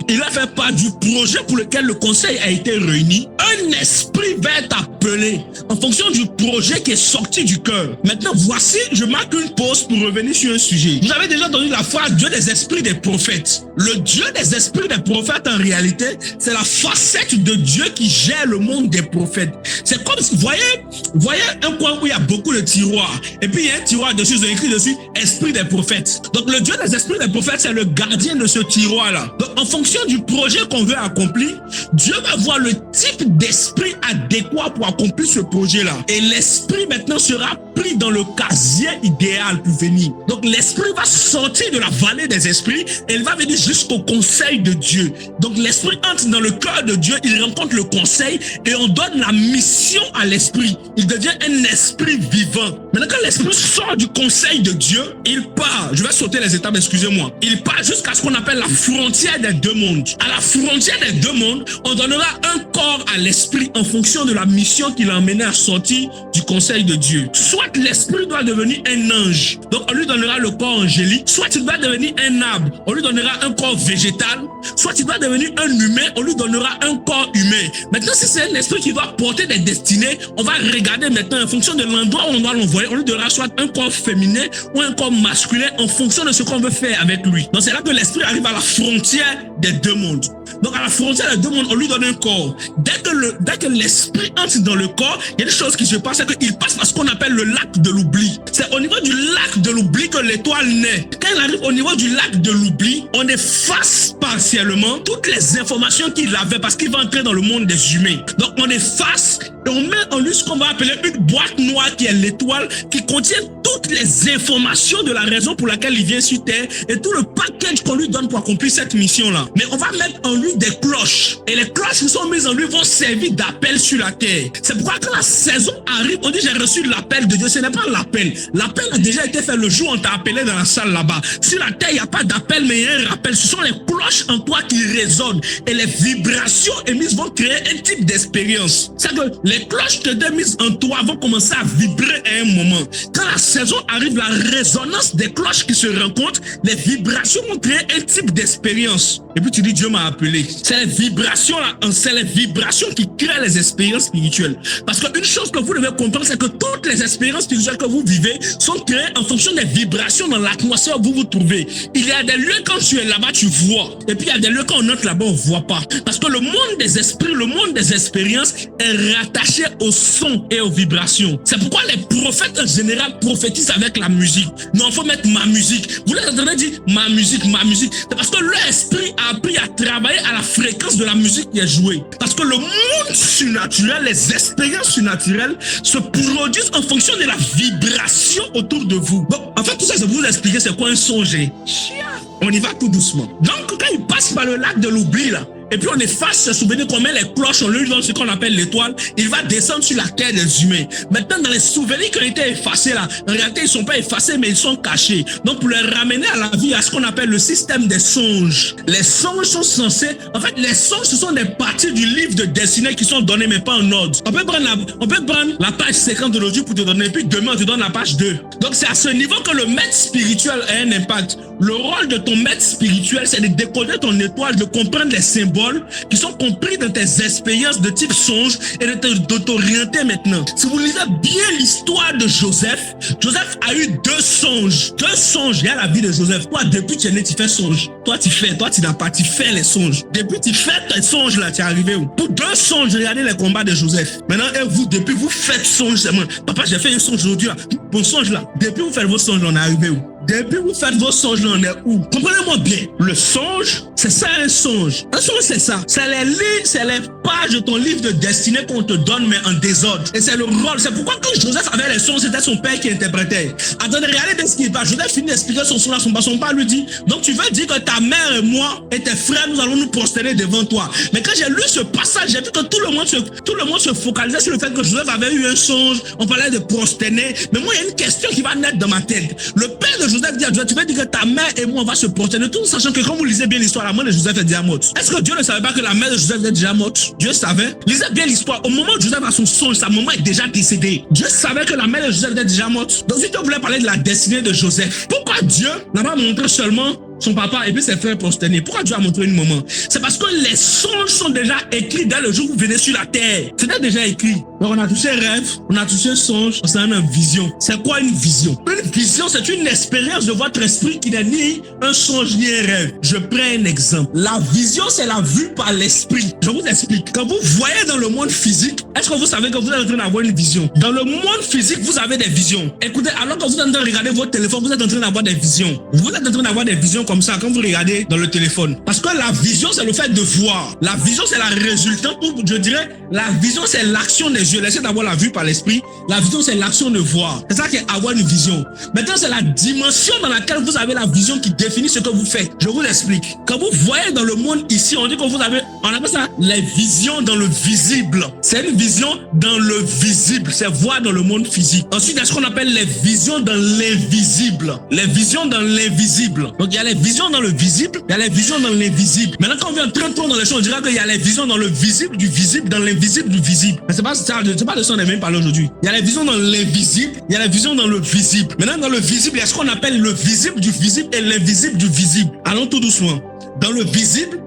Speaker 1: il a fait part du projet pour lequel le conseil a été réuni. Un esprit l'esprit va être appelé en fonction du projet qui est sorti du cœur. Maintenant, voici, je marque une pause pour revenir sur un sujet. Vous avez déjà entendu la phrase Dieu des esprits des prophètes. Le Dieu des esprits des prophètes, en réalité, c'est la facette de Dieu qui gère le monde des prophètes. C'est comme si, voyez un coin où il y a beaucoup de tiroirs. Et puis il y a un tiroir dessus, ils ont écrit dessus Esprit des prophètes. Donc le Dieu des esprits des prophètes, c'est le gardien de ce tiroir-là. Donc en fonction du projet qu'on veut accomplir, Dieu va voir le type d'esprit adéquat pour accomplir ce projet-là. Et l'esprit maintenant sera pris dans le casier idéal pour venir. Donc l'esprit va sortir de la vallée des esprits et il va venir jusqu'au conseil de Dieu. Donc l'esprit entre dans le cœur de Dieu, il rencontre le conseil et on donne la mission à l'esprit. Il devient un esprit vivant. Maintenant, quand l'esprit sort du conseil de Dieu, il part. Je vais sauter les étapes, excusez-moi. Il part jusqu'à ce qu'on appelle la frontière des deux mondes. À la frontière des deux mondes, on donnera un corps à l'esprit en fonction de la mission qu'il a emmené à sortir du conseil de Dieu. Soit l'esprit doit devenir un ange, donc on lui donnera le corps angélique. Soit il doit devenir un arbre, on lui donnera un corps végétal. Soit il doit devenir un humain, on lui donnera un corps humain. Maintenant, si c'est un esprit qui doit porter des destinées, on va regarder maintenant en fonction de l'endroit où on doit l'envoyer. On lui donnera soit un corps féminin ou un corps masculin en fonction de ce qu'on veut faire avec lui. Donc c'est là que l'esprit arrive à la frontière des deux mondes. Donc à la frontière des deux mondes, on lui donne un corps. Dès que l'esprit entre dans le corps, il y a une chose qui se passe, c'est qu'il passe par ce qu'on appelle le lac de l'oubli. C'est au niveau du lac de l'oubli que l'étoile naît. Quand il arrive au niveau du lac de l'oubli, on efface partiellement toutes les informations qu'il avait parce qu'il va entrer dans le monde des humains. Donc on efface et on met en lui ce qu'on va appeler une boîte noire qui est l'étoile, qui contient toutes les informations de la raison pour laquelle il vient sur Terre et tout le package qu'on lui donne pour accomplir cette mission-là. Mais on va mettre en lui des cloches. Et les cloches qui sont mises en lui vont servir d'appel sur la Terre. C'est pourquoi quand la saison arrive, on dit j'ai reçu l'appel de Dieu. Ce n'est pas l'appel. L'appel a déjà été fait le jour où on t'a appelé dans la salle là-bas. Sur la Terre, il n'y a pas d'appel, mais il y a un rappel. Ce sont les cloches en toi qui résonnent. Et les vibrations émises vont créer un type d'expérience. C'est que les cloches que Dieu mises en toi vont commencer à vibrer à un moment. Quand la saison arrive, la résonance des cloches qui se rencontrent, les vibrations vont créer un type d'expérience. Et puis tu dis, Dieu m'a appelé. C'est les vibrations là, c'est les vibrations qui créent les expériences spirituelles. Parce qu'une chose que vous devez comprendre, c'est que toutes les expériences spirituelles que vous vivez sont créées en fonction des vibrations dans l'atmosphère où vous vous trouvez. Il y a des lieux quand tu es là-bas, tu vois. Et puis il y a des lieux quand on entre là-bas, on ne voit pas. Parce que le monde des esprits, le monde des expériences est rattaché au son et aux vibrations. C'est pourquoi les prophètes en général prophétisent avec la musique. Non, il faut mettre ma musique. Vous les entendez dire ma musique, ma musique. C'est parce que leur esprit a appris à travailler à la fréquence de la musique qui est jouée. Parce que le monde surnaturel, les expériences surnaturelles se produisent en fonction de la vibration autour de vous. Bon, en fait, tout ça, c'est pour vous expliquer c'est quoi un songe. On y va tout doucement. Donc, quand il passe par le lac de l'oubli, là, et puis on efface ce souvenir qu'on met les cloches, on lui donne ce qu'on appelle l'étoile, il va descendre sur la terre des humains. Maintenant, dans les souvenirs qui ont été effacés là, en réalité, ils ne sont pas effacés, mais ils sont cachés. Donc, pour les ramener à la vie, à ce qu'on appelle le système des songes. Les songes sont censés, en fait, les songes, ce sont des parties du livre de destinée qui sont données, mais pas en ordre. On peut prendre la page 50 d'aujourd'hui pour te donner, et puis demain, on te donne la page 2. Donc, c'est à ce niveau que le maître spirituel a un impact. Le rôle de ton maître spirituel, c'est de décoder ton étoile, de comprendre les symboles qui sont compris dans tes expériences de type songe et de t'orienter maintenant. Si vous lisez bien l'histoire de Joseph, Joseph a eu deux songes. Deux songes. Il y a la vie de Joseph. Toi, depuis que tu es né, tu fais songe. Toi, tu n'as pas, tu fais les songes. Depuis que tu fais tes songes là, tu es arrivé où? Pour deux songes, regardez les combats de Joseph. Maintenant, et vous, depuis vous faites songe, c'est moi. Papa, j'ai fait un songe aujourd'hui là. Bon songe là. Depuis vous faites vos songes, on est arrivé où? Depuis vous faites vos songes, là, on est où? Comprenez-moi bien. Le songe, c'est ça un songe. Un songe, c'est ça. C'est les livres, c'est les pages de ton livre de destinée qu'on te donne, mais en désordre. Et c'est le rôle. C'est pourquoi quand Joseph avait les songes, c'était son père qui interprétait. Attendez, regardez de ce qui passe. Joseph finit d'expliquer son songe là, son père lui dit, donc tu veux dire que ta mère et moi et tes frères, nous allons nous prosterner devant toi. Mais quand j'ai lu ce passage, j'ai vu que tout le monde se focalisait sur le fait que Joseph avait eu un songe. On parlait de prosterner. Mais moi, il y a une question qui va naître dans ma tête. Le père de Joseph dit à Dieu, tu veux dire que ta mère et moi on va se prosterner, tout en sachant que quand vous lisez bien l'histoire, la mère de Joseph est déjà morte. Est-ce que Dieu ne savait pas que la mère de Joseph est déjà morte? Dieu savait. Lisez bien l'histoire. Au moment où Joseph a son songe, sa maman est déjà décédée. Dieu savait que la mère de Joseph était déjà morte. Donc si Dieu voulait parler de la destinée de Joseph, pourquoi Dieu n'a pas montré seulement son papa et puis ses frères prosternés. Pourquoi Dieu a montré une maman? C'est parce que les songes sont déjà écrits dès le jour où vous venez sur la terre. C'était déjà écrit. Donc on a touché rêve, on a touché songe, on a une vision. C'est quoi une vision? Une vision, c'est une expérience de votre esprit qui n'est ni un songe ni un rêve. Je prends un exemple. La vision, c'est la vue par l'esprit. Je vous explique. Quand vous voyez dans le monde physique, est-ce que vous savez que vous êtes en train d'avoir une vision? Dans le monde physique, vous avez des visions. Écoutez, alors que vous êtes en train de regarder votre téléphone, vous êtes en train d'avoir des visions. Vous êtes en train d'avoir des visions comme ça quand vous regardez dans le téléphone. Parce que la vision, c'est le fait de voir. La vision, c'est la résultante, ou je dirais, la vision, c'est l'action des yeux. Laissez d'avoir la vue par l'esprit. La vision, c'est l'action de voir. C'est ça qu'est avoir une vision. Maintenant, c'est la dimension dans laquelle vous avez la vision qui définit ce que vous faites. Je vous explique. Quand vous voyez dans le monde ici, on dit que vous avez, on appelle ça les visions dans le visible. C'est une vision dans le visible. C'est voir dans le monde physique. Ensuite, il y a ce qu'on appelle les visions dans l'invisible. Les visions dans l'invisible. Donc, il y a les visions dans le visible, il y a les visions dans l'invisible. Maintenant, quand on vient très tôt dans les choses, on dira qu'il y a les visions dans le visible, du visible, dans l'invisible, du visible. Mais c'est pas ça, c'est pas de ça qu'on est même parlé aujourd'hui. Il y a les visions dans l'invisible, il y a les visions dans le visible. Maintenant, dans le visible, il y a ce qu'on appelle le visible du visible et l'invisible du visible. Allons tout doucement. Dans le visible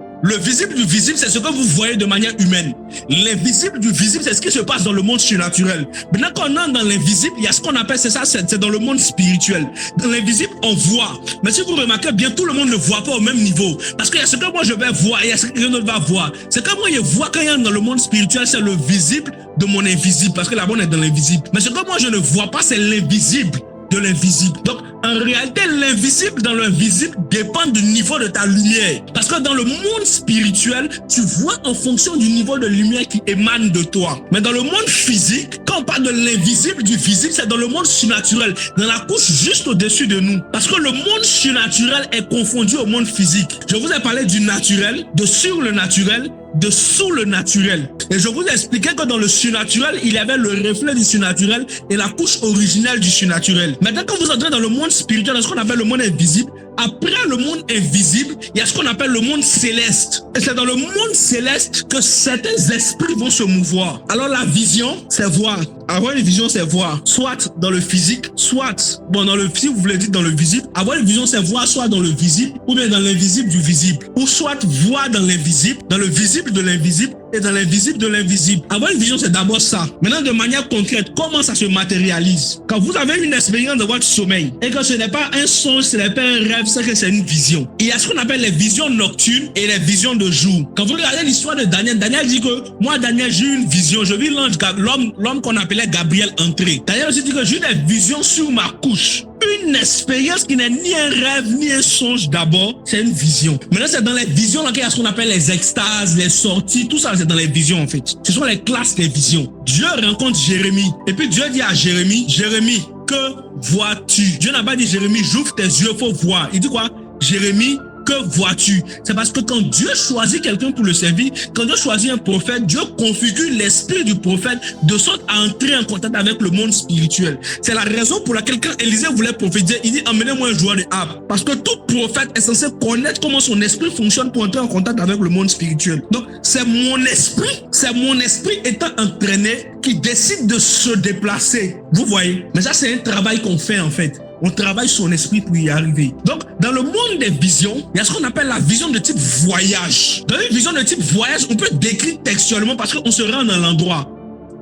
Speaker 1: du visible, c'est ce que vous voyez de manière humaine. L'invisible du visible, c'est ce qui se passe dans le monde surnaturel. Maintenant, quand on entre dans l'invisible, il y a ce qu'on appelle, c'est ça, c'est dans le monde spirituel. Dans l'invisible, on voit. Mais si vous remarquez bien, tout le monde ne voit pas au même niveau. Parce qu'il y a ce que moi je vais voir et il y a ce que quelqu'un d'autre va voir. C'est que moi je vois quand il y a dans le monde spirituel, c'est le visible de mon invisible. Parce que là-bas, on est dans l'invisible. Mais ce que moi je ne vois pas, c'est l'invisible de l'invisible. Donc, en réalité, l'invisible dans l'invisible dépend du niveau de ta lumière. Parce que dans le monde spirituel, tu vois en fonction du niveau de lumière qui émane de toi. Mais dans le monde physique, quand on parle de l'invisible du visible, c'est dans le monde surnaturel, dans la couche juste au-dessus de nous. Parce que le monde surnaturel est confondu au monde physique. Je vous ai parlé du naturel, de sur le naturel, de sous le naturel. Et je vous ai expliqué que dans le surnaturel, il y avait le reflet du surnaturel et la couche originelle du surnaturel. Maintenant, quand vous entrez dans le monde spirituel, dans ce qu'on appelle le monde invisible, après le monde invisible, il y a ce qu'on appelle le monde céleste. Et c'est dans le monde céleste que certains esprits vont se mouvoir. Alors la vision, c'est voir. Avoir une vision, c'est voir. Soit dans le physique, soit, bon, dans le physique, vous voulez dire dans le visible. Avoir une vision, c'est voir soit dans le visible, ou bien dans l'invisible du visible. Ou soit voir dans l'invisible, dans le visible de l'invisible, et dans l'invisible de l'invisible. Avoir une vision, c'est d'abord ça. Maintenant, de manière concrète, comment ça se matérialise? Quand vous avez une expérience de votre sommeil, et que ce n'est pas un songe, ce n'est pas un rêve, c'est que c'est une vision. Il y a ce qu'on appelle les visions nocturnes et les visions de jour. Quand vous regardez l'histoire de Daniel, Daniel dit que, moi, Daniel, j'ai eu une vision. Je vis l'homme qu'on appelait Gabriel entrer. Daniel aussi dit que j'ai eu des visions sur ma couche. Une expérience qui n'est ni un rêve, ni un songe d'abord, c'est une vision. Maintenant, c'est dans les visions là qu'il y a ce qu'on appelle les extases, les sorties, tout ça, c'est dans les visions en fait. Ce sont les classes des visions. Dieu rencontre Jérémie. Et puis Dieu dit à Jérémie, Jérémie, que vois-tu? Dieu n'a pas dit Jérémie, j'ouvre tes yeux, faut voir. Il dit quoi? Jérémie, que vois-tu? C'est parce que quand Dieu choisit quelqu'un pour le servir, quand Dieu choisit un prophète, Dieu configure l'esprit du prophète de sorte à entrer en contact avec le monde spirituel. C'est la raison pour laquelle quand Élisée voulait prophétiser, il dit emmenez-moi un joueur de harpe. Parce que tout prophète est censé connaître comment son esprit fonctionne pour entrer en contact avec le monde spirituel. Donc c'est mon esprit étant entraîné qui décide de se déplacer. Vous voyez? Mais ça c'est un travail qu'on fait en fait. On travaille son esprit pour y arriver. Donc, dans le monde des visions, il y a ce qu'on appelle la vision de type voyage. Dans une vision de type voyage, on peut décrire textuellement parce qu'on se rend dans l'endroit.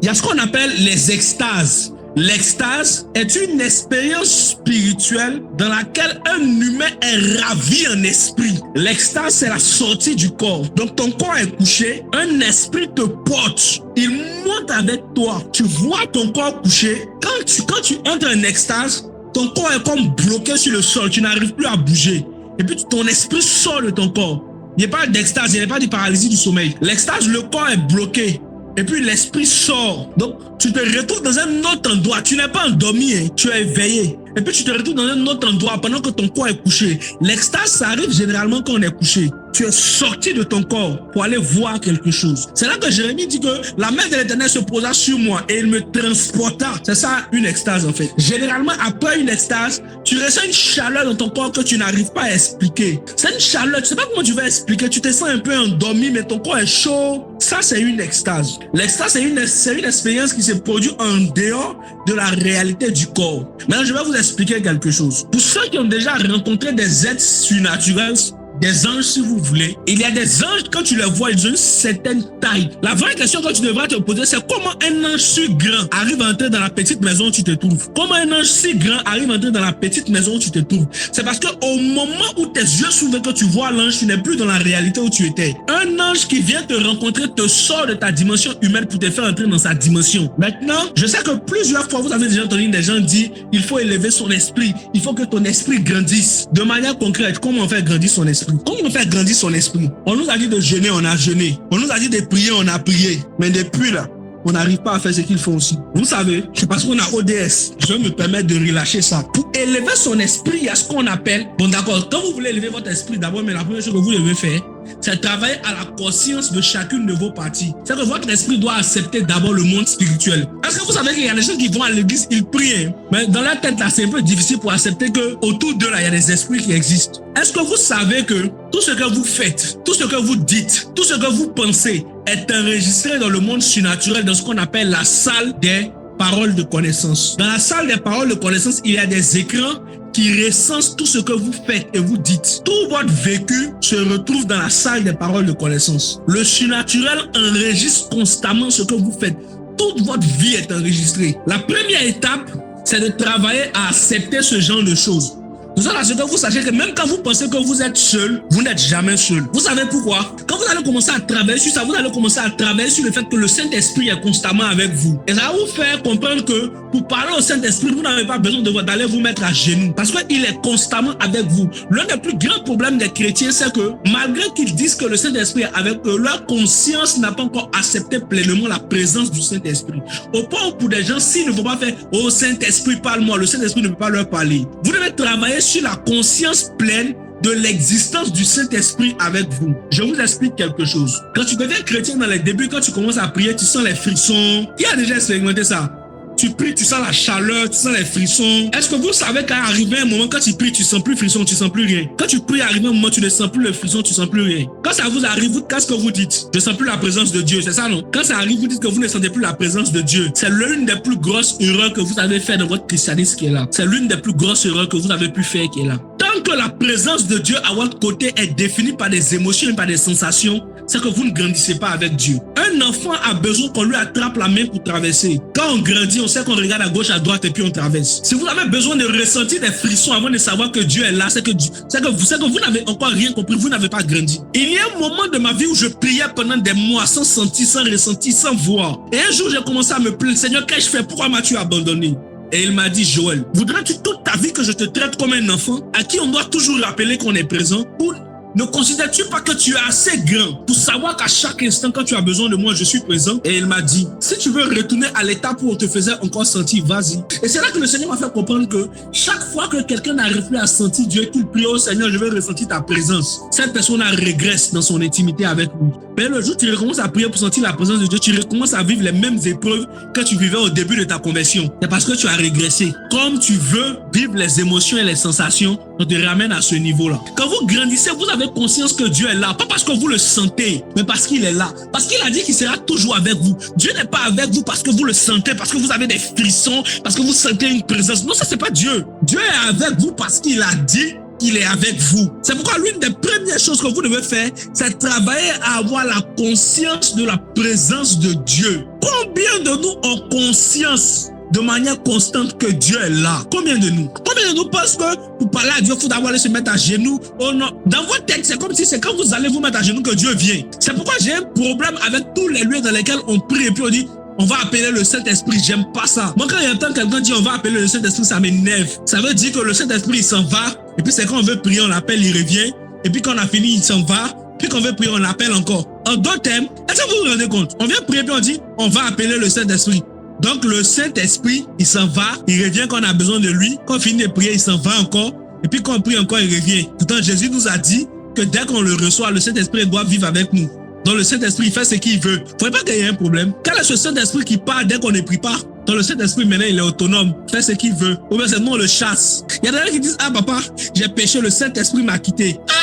Speaker 1: Il y a ce qu'on appelle les extases. L'extase est une expérience spirituelle dans laquelle un humain est ravi en esprit. L'extase, c'est la sortie du corps. Donc, ton corps est couché, un esprit te porte. Il monte avec toi. Tu vois ton corps couché. Quand tu entres en extase, ton corps est comme bloqué sur le sol, tu n'arrives plus à bouger. Et puis ton esprit sort de ton corps. Il n'y a pas d'extase, il n'y a pas de paralysie du sommeil. L'extase, le corps est bloqué. Et puis l'esprit sort. Donc tu te retrouves dans un autre endroit. Tu n'es pas endormi, hein, tu es éveillé. Et puis tu te retrouves dans un autre endroit pendant que ton corps est couché. L'extase, ça arrive généralement quand on est couché. tu es sorti de ton corps pour aller voir quelque chose. C'est là que Jérémie dit que la main de l'Éternel se posa sur moi et il me transporta. C'est ça une extase en fait. Généralement, après une extase, tu ressens une chaleur dans ton corps que tu n'arrives pas à expliquer. C'est une chaleur, tu sais pas comment tu vas expliquer. Tu te sens un peu endormi, mais ton corps est chaud. Ça, c'est une extase. L'extase, c'est une expérience qui se produit en dehors de la réalité du corps. Maintenant, je vais vous expliquer quelque chose. Pour ceux qui ont déjà rencontré des êtres surnaturels, des anges si vous voulez, il y a des anges, quand tu les vois, ils ont une certaine taille. La vraie question que tu devras te poser, c'est comment un ange si grand arrive à entrer dans la petite maison où tu te trouves. Comment un ange si grand arrive à entrer dans la petite maison où tu te trouves. C'est parce qu'au moment où tes yeux s'ouvrent que tu vois l'ange, tu n'es plus dans la réalité où tu étais. Un ange qui vient te rencontrer te sort de ta dimension humaine pour te faire entrer dans sa dimension. Maintenant, je sais que plusieurs fois vous avez déjà entendu des gens dire il faut élever son esprit, il faut que ton esprit grandisse. De manière concrète, comment on fait grandir son esprit? Comment on fait grandir son esprit? On nous a dit de jeûner, on a jeûné. On nous a dit de prier, on a prié. Mais depuis là, on n'arrive pas à faire ce qu'il faut aussi. Vous savez, c'est parce qu'on a ODS. Je vais me permettre de relâcher ça. Pour élever son esprit, il y a ce qu'on appelle... Bon d'accord, quand vous voulez élever votre esprit d'abord, mais la première chose que vous devez faire, c'est travailler à la conscience de chacune de vos parties. C'est que votre esprit doit accepter d'abord le monde spirituel. Est-ce que vous savez qu'il y a des gens qui vont à l'église, ils prient, mais dans leur tête là, c'est un peu difficile pour accepter que autour d'eux là, il y a des esprits qui existent. Est-ce que vous savez que tout ce que vous faites, tout ce que vous dites, tout ce que vous pensez est enregistré dans le monde surnaturel, dans ce qu'on appelle la salle des paroles de connaissance. Dans la salle des paroles de connaissance, il y a des écrans qui recensent tout ce que vous faites et vous dites. Tout votre vécu se retrouve dans la salle des paroles de connaissance. Le surnaturel enregistre constamment ce que vous faites. Toute votre vie est enregistrée. La première étape, c'est de travailler à accepter ce genre de choses. Tout ça, c'est que vous sachez que même quand vous pensez que vous êtes seul, vous n'êtes jamais seul. Vous savez pourquoi? Quand vous allez commencer à travailler sur ça, vous allez commencer à travailler sur le fait que le Saint-Esprit est constamment avec vous. Et ça va vous faire comprendre que pour parler au Saint-Esprit, vous n'avez pas besoin d'aller vous mettre à genoux. Parce qu'il est constamment avec vous. L'un des plus grands problèmes des chrétiens, c'est que malgré qu'ils disent que le Saint-Esprit est avec eux, leur conscience n'a pas encore accepté pleinement la présence du Saint-Esprit. Au point où pour des gens, s'ils ne vont pas faire « Oh Saint-Esprit, parle-moi », le Saint-Esprit ne peut pas leur parler. Vous devez travailler sur la conscience pleine de l'existence du Saint-Esprit avec vous. Je vous explique quelque chose. Quand tu deviens chrétien dans les débuts, quand tu commences à prier, tu sens les frissons. Qui a déjà expérimenté ça? Tu pries, tu sens la chaleur, tu sens les frissons. Est-ce que vous savez qu'à arriver un moment, quand tu pries, tu sens plus frisson, tu sens plus rien. Quand tu pries, arrive un moment, tu ne sens plus le frisson, tu sens plus rien. Quand ça vous arrive, qu'est-ce que vous dites? Je ne sens plus la présence de Dieu, c'est ça non? Quand ça arrive, vous dites que vous ne sentez plus la présence de Dieu. C'est l'une des plus grosses erreurs que vous avez fait dans votre christianisme qui est là. C'est l'une des plus grosses erreurs que vous avez pu faire qui est là. Tant que la présence de Dieu à votre côté est définie par des émotions et par des sensations, c'est que vous ne grandissez pas avec Dieu. Un enfant a besoin qu'on lui attrape la main pour traverser. Quand on grandit, on sait qu'on regarde à gauche, à droite et puis on traverse. Si vous avez besoin de ressentir des frissons avant de savoir que Dieu est là, c'est que vous n'avez encore rien compris, vous n'avez pas grandi. Il y a un moment de ma vie où je priais pendant des mois sans sentir, sans ressentir, sans voir. Et un jour, j'ai commencé à me plaindre, Seigneur, qu'ai-je fait? Pourquoi m'as-tu abandonné? Et il m'a dit, Joël, voudrais-tu toute ta vie que je te traite comme un enfant à qui on doit toujours rappeler qu'on est présent? Ou ne considères-tu pas que tu es assez grand pour savoir qu'à chaque instant, quand tu as besoin de moi, je suis présent? Et il m'a dit, si tu veux retourner à l'étape où on te faisait encore sentir, vas-y. Et c'est là que le Seigneur m'a fait comprendre que chaque fois que quelqu'un n'arrive plus à sentir Dieu, qu'il prie au Seigneur, je veux ressentir ta présence. Cette personne régresse dans son intimité avec lui. Mais le jour où tu recommences à prier pour sentir la présence de Dieu, tu recommences à vivre les mêmes épreuves que tu vivais au début de ta conversion. C'est parce que tu as régressé. Comme tu veux vivre les émotions et les sensations, on te ramène à ce niveau-là. Quand vous grandissez, vous avez conscience que Dieu est là. Pas parce que vous le sentez, mais parce qu'il est là. Parce qu'il a dit qu'il sera toujours avec vous. Dieu n'est pas avec vous parce que vous le sentez, parce que vous avez des frissons, parce que vous sentez une présence. Non, ça c'est pas Dieu. Dieu est avec vous parce qu'il a dit qu'il est avec vous. C'est pourquoi l'une des premières choses que vous devez faire, c'est travailler à avoir la conscience de la présence de Dieu. Combien de nous ont conscience de manière constante que Dieu est là? Combien de nous? Combien de nous pensent que pour parler à Dieu, il faut d'abord aller se mettre à genoux? Oh non. Dans votre tête, c'est comme si c'est quand vous allez vous mettre à genoux que Dieu vient. C'est pourquoi j'ai un problème avec tous les lieux dans lesquels on prie et puis on dit on va appeler le Saint-Esprit. J'aime pas ça. Moi, quand j'entends quelqu'un dire on va appeler le Saint-Esprit, ça m'énerve. Ça veut dire que le Saint-Esprit, il s'en va. Et puis c'est quand on veut prier, on l'appelle, il revient. Et puis quand on a fini, il s'en va. Puis quand on veut prier, on l'appelle encore. En d'autres termes, est-ce que vous vous rendez compte? On vient prier puis on dit on va appeler le Saint-Esprit. Donc le Saint-Esprit, il s'en va, il revient quand on a besoin de lui. Quand on finit de prier, il s'en va encore. Et puis quand on prie encore, il revient. Pourtant, Jésus nous a dit que dès qu'on le reçoit, le Saint-Esprit doit vivre avec nous. Donc le Saint-Esprit fait ce qu'il veut. Il ne faudrait pas qu'il y ait un problème. Quel est ce Saint-Esprit qui part dès qu'on ne prie pas? Donc le Saint-Esprit maintenant il est autonome, fait ce qu'il veut. Ou bien seulement on le chasse. Il y a des gens qui disent, ah papa, j'ai péché, le Saint-Esprit m'a quitté. Ah,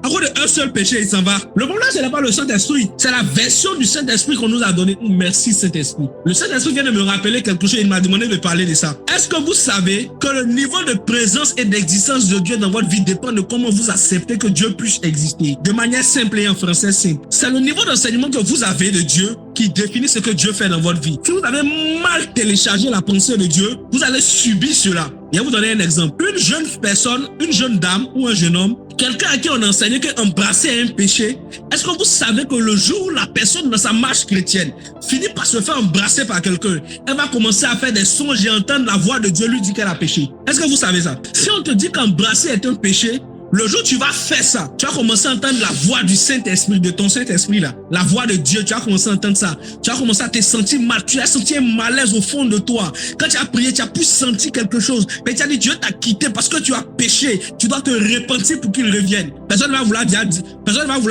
Speaker 1: à cause d'un seul péché, il s'en va. Le problème, ce n'est pas le Saint-Esprit, c'est la version du Saint-Esprit qu'on nous a donné. Merci Saint-Esprit. Le Saint-Esprit vient de me rappeler quelque chose, il m'a demandé de parler de ça. Est-ce que vous savez que le niveau de présence et d'existence de Dieu dans votre vie dépend de comment vous acceptez que Dieu puisse exister? De manière simple et en français simple. C'est le niveau d'enseignement que vous avez de Dieu qui définit ce que Dieu fait dans votre vie. Si vous avez mal téléchargé la pensée de Dieu, vous allez subir cela. Et je vais vous donner un exemple. Une jeune personne, une jeune dame ou un jeune homme, quelqu'un à qui on enseigne qu'embrasser est un péché, est-ce que vous savez que le jour où la personne dans sa marche chrétienne finit par se faire embrasser par quelqu'un, elle va commencer à faire des songes et entendre la voix de Dieu lui dire qu'elle a péché? Est-ce que vous savez ça? Si on te dit qu'embrasser est un péché, le jour où tu vas faire ça, tu vas commencer à entendre la voix du Saint-Esprit, de ton Saint-Esprit là. La voix de Dieu, tu vas commencer à entendre ça. Tu vas commencer à te sentir mal. Tu as senti un malaise au fond de toi. Quand tu as prié, tu as pu sentir quelque chose. Mais tu as dit, Dieu t'a quitté parce que tu as péché. Tu dois te repentir pour qu'il revienne. Personne ne va vouloir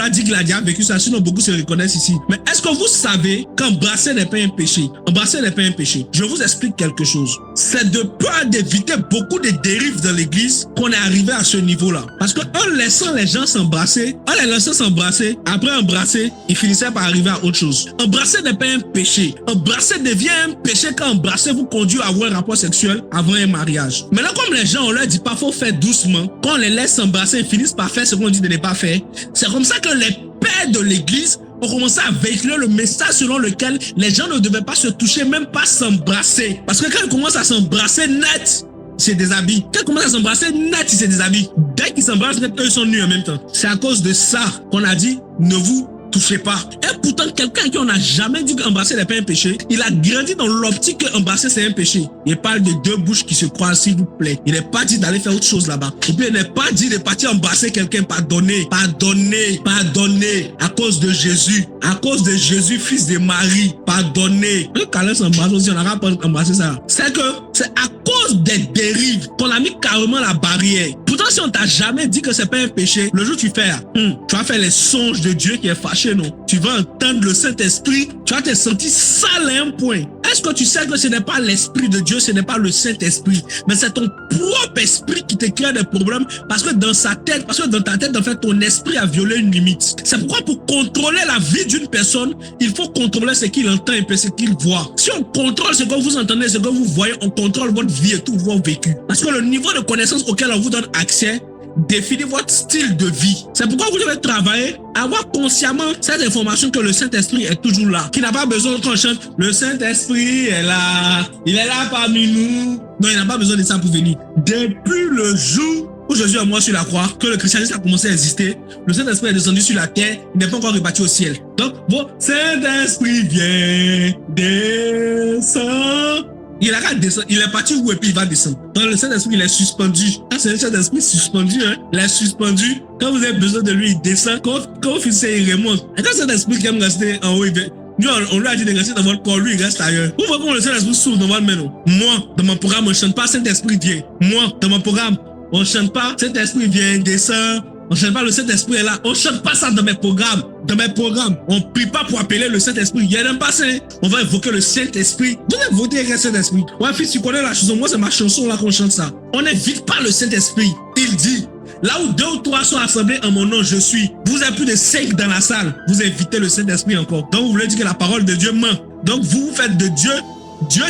Speaker 1: dire qu'il a déjà vécu ça, sinon beaucoup se reconnaissent ici. Mais est-ce que vous savez qu'embrasser n'est pas un péché? Embrasser n'est pas un péché. Je vous explique quelque chose. C'est de peur d'éviter beaucoup de dérives dans l'église qu'on est arrivé à ce niveau-là. Parce qu'en laissant les gens s'embrasser, en les laissant s'embrasser, après embrasser, ils finissaient par arriver à autre chose. Embrasser n'est pas un péché. Embrasser devient un péché quand embrasser vous conduit à avoir un rapport sexuel avant un mariage. Maintenant, comme les gens, on leur dit pas, faut faire doucement. Quand on les laisse s'embrasser, ils finissent par faire ce qu'on dit de ne pas faire. C'est comme ça que les pères de l'église ont commencé à véhiculer le message selon lequel les gens ne devaient pas se toucher, même pas s'embrasser. Parce que quand ils commencent à s'embrasser net, c'est des habits. Quand ils commencent à s'embrasser net, c'est des habits. Dès qu'ils s'embrassent net, eux ils sont nus en même temps. C'est à cause de ça qu'on a dit, ne vous touchez pas. Et pourtant, quelqu'un qui on n'a jamais dit qu'embrasser n'est pas un péché, il a grandi dans l'optique qu'embrasser c'est un péché. Il parle de deux bouches qui se croisent, s'il vous plaît. Il n'est pas dit d'aller faire autre chose là-bas. Et puis il n'est pas dit de partir embrasser quelqu'un, pardonner, à cause de Jésus, fils de Marie, pardonner. Quand on s'embrasse aussi, on n'a pas embrasser ça. C'est que c'est à cause des dérives qu'on a mis carrément la barrière. Pourtant, si on t'a jamais dit que c'est pas un péché, le jour où tu fais, tu vas faire les songes de Dieu qui est fâché, non? Tu vas entendre le Saint-Esprit, tu vas te sentir sale à un point. Est-ce que tu sais que ce n'est pas l'Esprit de Dieu, ce n'est pas le Saint-Esprit, mais c'est ton propre esprit qui te crée des problèmes parce que dans ta tête, en fait, ton esprit a violé une limite. C'est pourquoi pour contrôler la vie d'une personne, il faut contrôler ce qu'il entend et ce qu'il voit. Si on contrôle ce que vous entendez, ce que vous voyez, on contrôle votre vie et tout votre vécu. Parce que le niveau de connaissance auquel on vous donne accès définit votre style de vie. C'est pourquoi vous devez travailler, avoir consciemment cette information que le Saint-Esprit est toujours là. Qui n'a pas besoin qu'on chante, le Saint-Esprit est là, il est là parmi nous. Non, il n'a pas besoin de ça pour venir. Depuis le jour où Jésus est mort sur la croix, que le christianisme a commencé à exister, le Saint-Esprit est descendu sur la terre, il n'est pas encore reparti au ciel. Donc, bon, Saint-Esprit vient, descend. Il a qu'à descendre, il est parti où et puis il va descendre. Dans le Saint-Esprit, il est suspendu. Ah, c'est le Saint-Esprit suspendu, hein. Il est suspendu. Quand vous avez besoin de lui, il descend. Quand vous finissez, il remonte. Et quand le Saint-Esprit qui aime rester en haut, il vient. Nous, on lui a dit de rester dans votre corps, lui, il reste ailleurs. Vous voyez comment le Saint-Esprit s'ouvre dans votre main, non? Moi, dans mon programme, on ne chante pas Saint-Esprit vient. Moi, dans mon programme, on ne chante pas Saint-Esprit vient, descend. On ne chante pas le Saint-Esprit est là. On ne chante pas ça dans mes programmes. Dans mes programmes, on ne prie pas pour appeler le Saint-Esprit. Il y a un passé. On va invoquer le Saint-Esprit. Vous invoquez le Saint-Esprit. Ouais, fils, tu connais la chanson. Moi, c'est ma chanson là qu'on chante ça. On n'invite pas le Saint-Esprit. Il dit, là où 2 ou 3 sont assemblés en mon nom, je suis. Vous êtes plus de 5 dans la salle. Vous invitez le Saint-Esprit encore. Donc, vous voulez dire que la parole de Dieu ment. Donc, vous faites de Dieu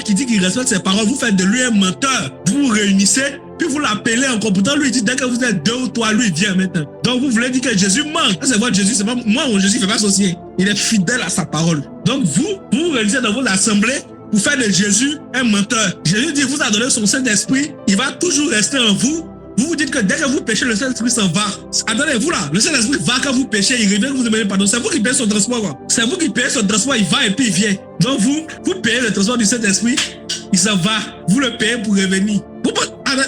Speaker 1: qui dit qu'il respecte ses paroles. Vous faites de lui un menteur. Vous vous réunissez. Puis vous l'appelez encore. Pourtant, lui, il dit, dès que vous êtes 2 ou 3, lui, il vient maintenant. Donc, vous voulez dire que Jésus ment. Ça, c'est votre Jésus. C'est pas moi, mon Jésus, il ne fait pas associer. Il est fidèle à sa parole. Donc, vous réunissez dans vos assemblées pour faire de Jésus un menteur. Jésus dit, vous a donné son Saint-Esprit. Il va toujours rester en vous. Vous vous dites que dès que vous péchez, le Saint-Esprit s'en va. Attendez-vous là. Le Saint-Esprit va quand vous péchez. Il revient, vous demandez pardon. C'est vous qui payez son transport, quoi. C'est vous qui payez son transport. Il va et puis il vient. Donc, vous payez le transport du Saint-Esprit. Il s'en va. Vous le payez pour revenir.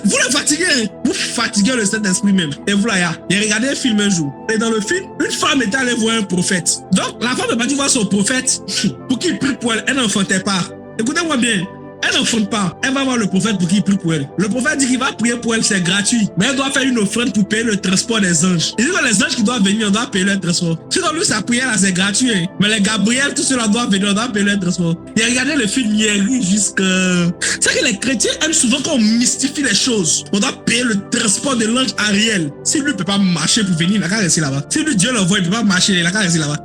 Speaker 1: Vous le fatiguez, vous fatiguez le Saint-Esprit même. Et vous là, il a regardé un film un jour. Et dans le film, une femme était allée voir un prophète. Donc, la femme est partie voir son prophète pour qu'il prie pour elle. Elle n'enfantait pas. Écoutez-moi bien. Elle n'offre pas. Elle va voir le prophète pour qu'il prie pour elle. Le prophète dit qu'il va prier pour elle, c'est gratuit. Mais elle doit faire une offrande pour payer le transport des anges. Il dit que les anges qui doivent venir, on doit payer leur transport. Sinon, lui, sa prière là, c'est gratuit. Hein. Mais les Gabriel, tout cela doit venir, on doit payer leur transport. Il a regardé le film Yeri jusqu'à... C'est que les chrétiens aiment souvent quand on mystifie les choses. On doit payer le transport de l'ange Ariel. Si lui ne peut pas marcher pour venir, il n'a qu'à rester là-bas. Si lui, Dieu l'envoie, il ne peut pas marcher, il n'a qu'à rester là-bas.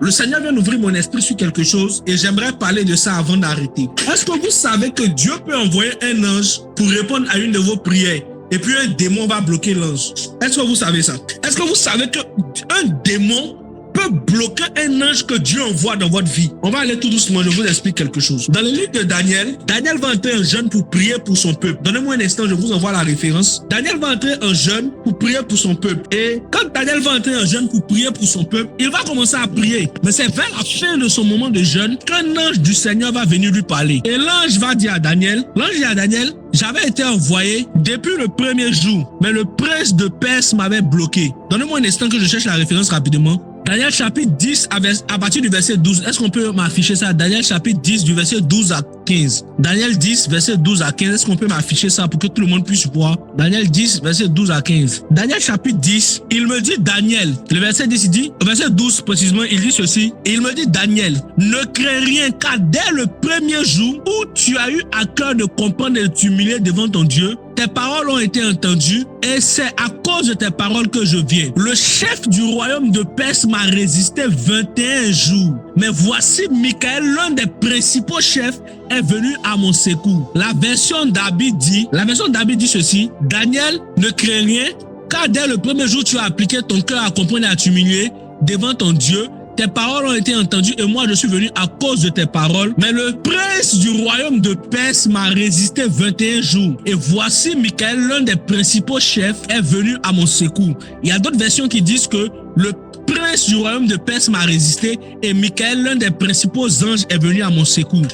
Speaker 1: Le Seigneur vient d'ouvrir mon esprit sur quelque chose et j'aimerais parler de ça avant d'arrêter. Est-ce que vous savez que Dieu peut envoyer un ange pour répondre à une de vos prières et puis un démon va bloquer l'ange? Est-ce que vous savez ça? Est-ce que vous savez qu'un démon peut bloquer un ange que Dieu envoie dans votre vie? On va aller tout doucement, je vous explique quelque chose. Dans le livre de Daniel, Daniel va entrer en jeûne pour prier pour son peuple. Donnez-moi un instant, je vous envoie la référence. Daniel va entrer en jeûne pour prier pour son peuple. Et quand Daniel va entrer en jeûne pour prier pour son peuple, il va commencer à prier. Mais c'est vers la fin de son moment de jeûne qu'un ange du Seigneur va venir lui parler. Et l'ange va dire à Daniel, j'avais été envoyé depuis le premier jour, mais le prince de Perse m'avait bloqué. Donnez-moi un instant que je cherche la référence rapidement. Daniel chapitre 10 à partir du verset 12. Est-ce qu'on peut m'afficher ça? Daniel chapitre 10 du verset 12 à 15. Daniel 10 verset 12 à 15. Est-ce qu'on peut m'afficher ça pour que tout le monde puisse voir? Daniel 10 verset 12 à 15. Daniel chapitre 10, il me dit Daniel. Le verset 10 il dit, verset 12 précisément, il dit ceci. Il me dit Daniel, ne crains rien car dès le premier jour où tu as eu à cœur de comprendre et de t'humilier devant ton Dieu, tes paroles ont été entendues et c'est à cause de tes paroles que je viens. Le chef du royaume de Perse m'a résisté 21 jours. Mais voici Michael, l'un des principaux chefs, est venu à mon secours. La version d'Abi dit ceci. Daniel, ne crains rien, car dès le premier jour, tu as appliqué ton cœur à comprendre et à t'humilier devant ton Dieu. Tes paroles ont été entendues et moi je suis venu à cause de tes paroles. Mais le prince du royaume de Perse m'a résisté 21 jours. Et voici Michael, l'un des principaux chefs, est venu à mon secours. Il y a d'autres versions qui disent que le prince du royaume de Perse m'a résisté et Michael, l'un des principaux anges, est venu à mon secours.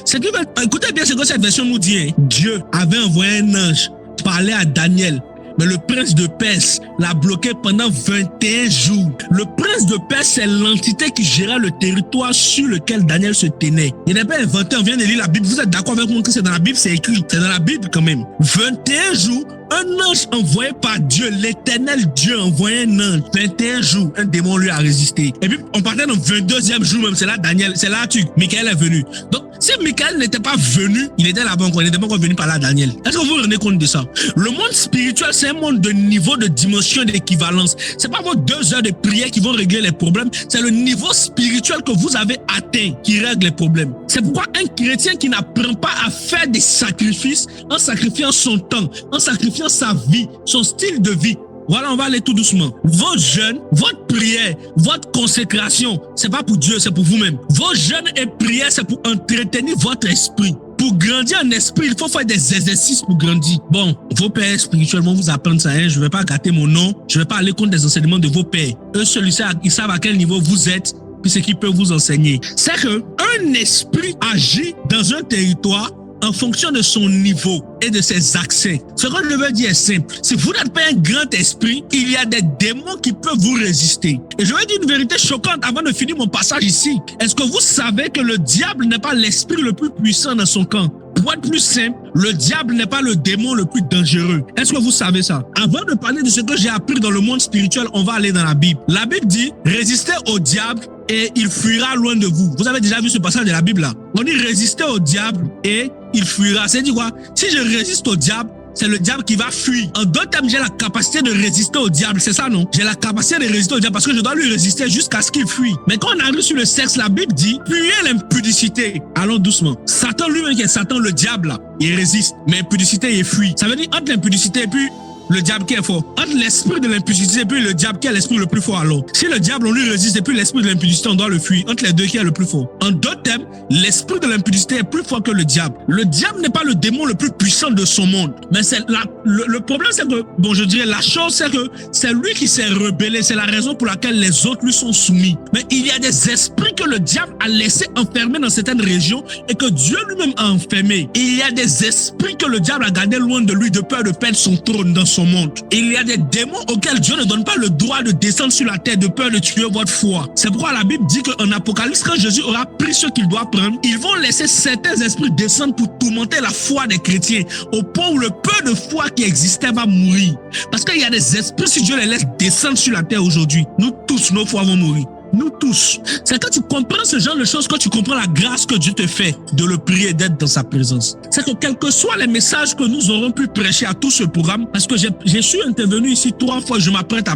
Speaker 1: Écoutez bien ce que cette version nous dit. Hein. Dieu avait envoyé un ange parler à Daniel. Mais le prince de Perse l'a bloqué pendant 21 jours. Le prince de Perse, c'est l'entité qui gérait le territoire sur lequel Daniel se tenait. Il n'est pas inventé, on vient de lire la Bible. Vous êtes d'accord avec moi que c'est dans la Bible, c'est écrit. C'est dans la Bible quand même. 21 jours, un ange envoyé par Dieu, l'éternel Dieu envoyé un ange. 21 jours, un démon lui a résisté. Et puis, on partait dans le 22e jour même, c'est là Daniel, c'est là Michael est venu. Donc, si Michael n'était pas venu, il était là-bas encore, il n'était pas encore venu par là Daniel. Est-ce que vous vous rendez compte de ça? Le monde spirituel, c'est un monde de niveau, de dimension, d'équivalence. C'est pas vos 2 heures de prière qui vont régler les problèmes, c'est le niveau spirituel que vous avez atteint qui règle les problèmes. C'est pourquoi un chrétien qui n'apprend pas à faire des sacrifices, en sacrifiant son temps, en sacrifiant sa vie, son style de vie. Voilà, on va aller tout doucement. Votre jeûne, votre prière, votre consécration, c'est pas pour Dieu, c'est pour vous-même. Vos jeûnes et prières, c'est pour entretenir votre esprit. Pour grandir en esprit, il faut faire des exercices pour grandir. Bon, vos pères spirituels vont vous apprendre ça. Je ne vais pas gâter mon nom. Je ne vais pas aller contre les enseignements de vos pères. Eux seuls, ils savent à quel niveau vous êtes, puis ce qu'ils peuvent vous enseigner. C'est qu'un esprit agit dans un territoire en fonction de son niveau et de ses accès. Ce que je veux dire est simple. Si vous n'êtes pas un grand esprit, il y a des démons qui peuvent vous résister. Et je vais dire une vérité choquante avant de finir mon passage ici. Est-ce que vous savez que le diable n'est pas l'esprit le plus puissant dans son camp? Pour être plus simple, le diable n'est pas le démon le plus dangereux. Est-ce que vous savez ça? Avant de parler de ce que j'ai appris dans le monde spirituel, on va aller dans la Bible. La Bible dit, résistez au diable et il fuira loin de vous. Vous avez déjà vu ce passage de la Bible là? On dit résister au diable et il fuira. C'est-à-dire quoi? Si je résiste au diable, c'est le diable qui va fuir. En d'autres termes, j'ai la capacité de résister au diable, c'est ça non? J'ai la capacité de résister au diable parce que je dois lui résister jusqu'à ce qu'il fuit. Mais quand on arrive sur le sexe, la Bible dit, fuyez l'impudicité. Allons doucement. Satan lui-même qui est Satan, le diable là, il résiste. Mais l'impudicité, il fuit. Ça veut dire entre l'impudicité et puis le diable qui est fort. Entre l'esprit de l'impudicité et puis le diable qui est l'esprit le plus fort alors. Si le diable on lui résiste et puis l'esprit de l'impudicité on doit le fuir. Entre les deux qui est le plus fort. En d'autres termes, l'esprit de l'impudicité est plus fort que le diable. Le diable n'est pas le démon le plus puissant de son monde. Mais c'est le problème c'est que, bon je dirais la chose c'est que c'est lui qui s'est rebellé. C'est la raison pour laquelle les autres lui sont soumis. Mais il y a des esprits que le diable a laissé enfermer dans certaines régions et que Dieu lui-même a enfermé. Et il y a des esprits que le diable a gardé loin de lui de peur de perdre son trône dans son monde. Il y a des démons auxquels Dieu ne donne pas le droit de descendre sur la terre de peur de tuer votre foi. C'est pourquoi la Bible dit qu'en Apocalypse, quand Jésus aura pris ce qu'il doit prendre, comprendre, ils vont laisser certains esprits descendre pour tourmenter la foi des chrétiens, au point où le peu de foi qui existait va mourir. Parce qu'il y a des esprits, si Dieu les laisse descendre sur la terre aujourd'hui, nous tous, nos foi vont mourir. Nous tous. C'est quand tu comprends ce genre de choses que tu comprends la grâce que Dieu te fait de le prier, d'être dans sa présence. C'est que quels que soient les messages que nous aurons pu prêcher à tout ce programme, parce que je suis intervenu ici 3 fois, je m'apprête à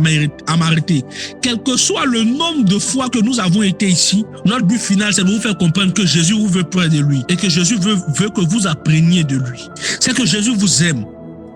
Speaker 1: m'arrêter. Quel que soit le nombre de fois que nous avons été ici, notre but final, c'est de vous faire comprendre que Jésus vous veut près de lui et que Jésus veut que vous appreniez de lui. C'est que Jésus vous aime.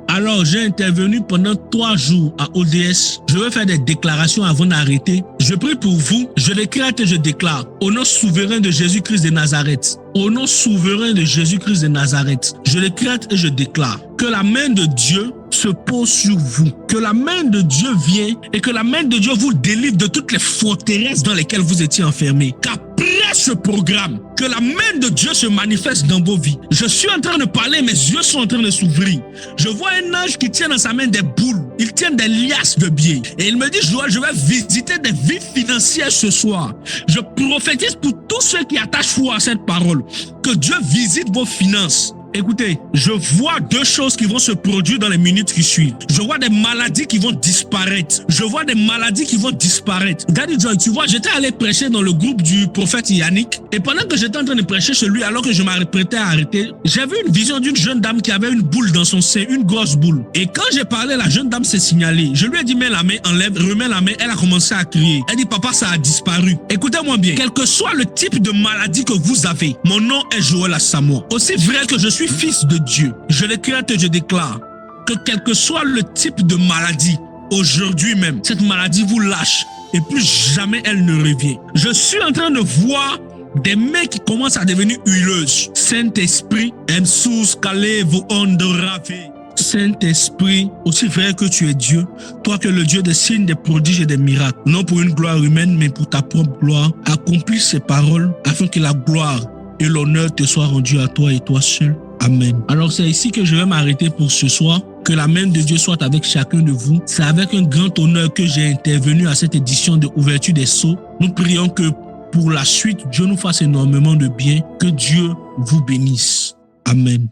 Speaker 1: Alors, j'ai intervenu pendant 3 jours à ODS. Je vais faire des déclarations avant d'arrêter. Je prie pour vous. Je décrète et je déclare au nom souverain de Jésus-Christ de Nazareth. Au nom souverain de Jésus-Christ de Nazareth. Je décrète et je déclare que la main de Dieu se pose sur vous. Que la main de Dieu vient et que la main de Dieu vous délivre de toutes les forteresses dans lesquelles vous étiez enfermés. Qu'après ce programme, que la main de Dieu se manifeste dans vos vies. Je suis en train de parler, mes yeux sont en train de s'ouvrir. Je vois un ange qui tient dans sa main des boules. Il tient des liasses de billets. Et il me dit, Joël, je vais visiter des vies financières ce soir. Je prophétise pour tous ceux qui attachent foi à cette parole. Que Dieu visite vos finances. Écoutez, je vois 2 choses qui vont se produire dans les minutes qui suivent. Je vois des maladies qui vont disparaître. Je vois des maladies qui vont disparaître. Daddy Joy, tu vois, j'étais allé prêcher dans le groupe du prophète Yannick. Et pendant que j'étais en train de prêcher chez lui, alors que je m'apprêtais à arrêter, j'ai vu une vision d'une jeune dame qui avait une boule dans son sein, une grosse boule. Et quand j'ai parlé, la jeune dame s'est signalée. Je lui ai dit, mets la main, enlève, remets la main. Elle a commencé à crier. Elle dit, papa, ça a disparu. Écoutez-moi bien. Quel que soit le type de maladie que vous avez, mon nom est Joël Asamoah. Aussi vrai que je suis fils de Dieu, je décrète et je déclare que quel que soit le type de maladie, aujourd'hui même, cette maladie vous lâche et plus jamais elle ne revient. Je suis en train de voir des mains qui commencent à devenir huileuses. Saint-Esprit, Saint-Esprit, aussi vrai que tu es Dieu, toi que le Dieu des signes, des prodiges et des miracles, non pour une gloire humaine, mais pour ta propre gloire, accomplis ces paroles afin que la gloire et l'honneur te soient rendus à toi et toi seul. Amen. Alors c'est ici que je vais m'arrêter pour ce soir. Que la main de Dieu soit avec chacun de vous. C'est avec un grand honneur que j'ai intervenu à cette édition de Ouverture des Sceaux. Nous prions que pour la suite, Dieu nous fasse énormément de bien. Que Dieu vous bénisse. Amen.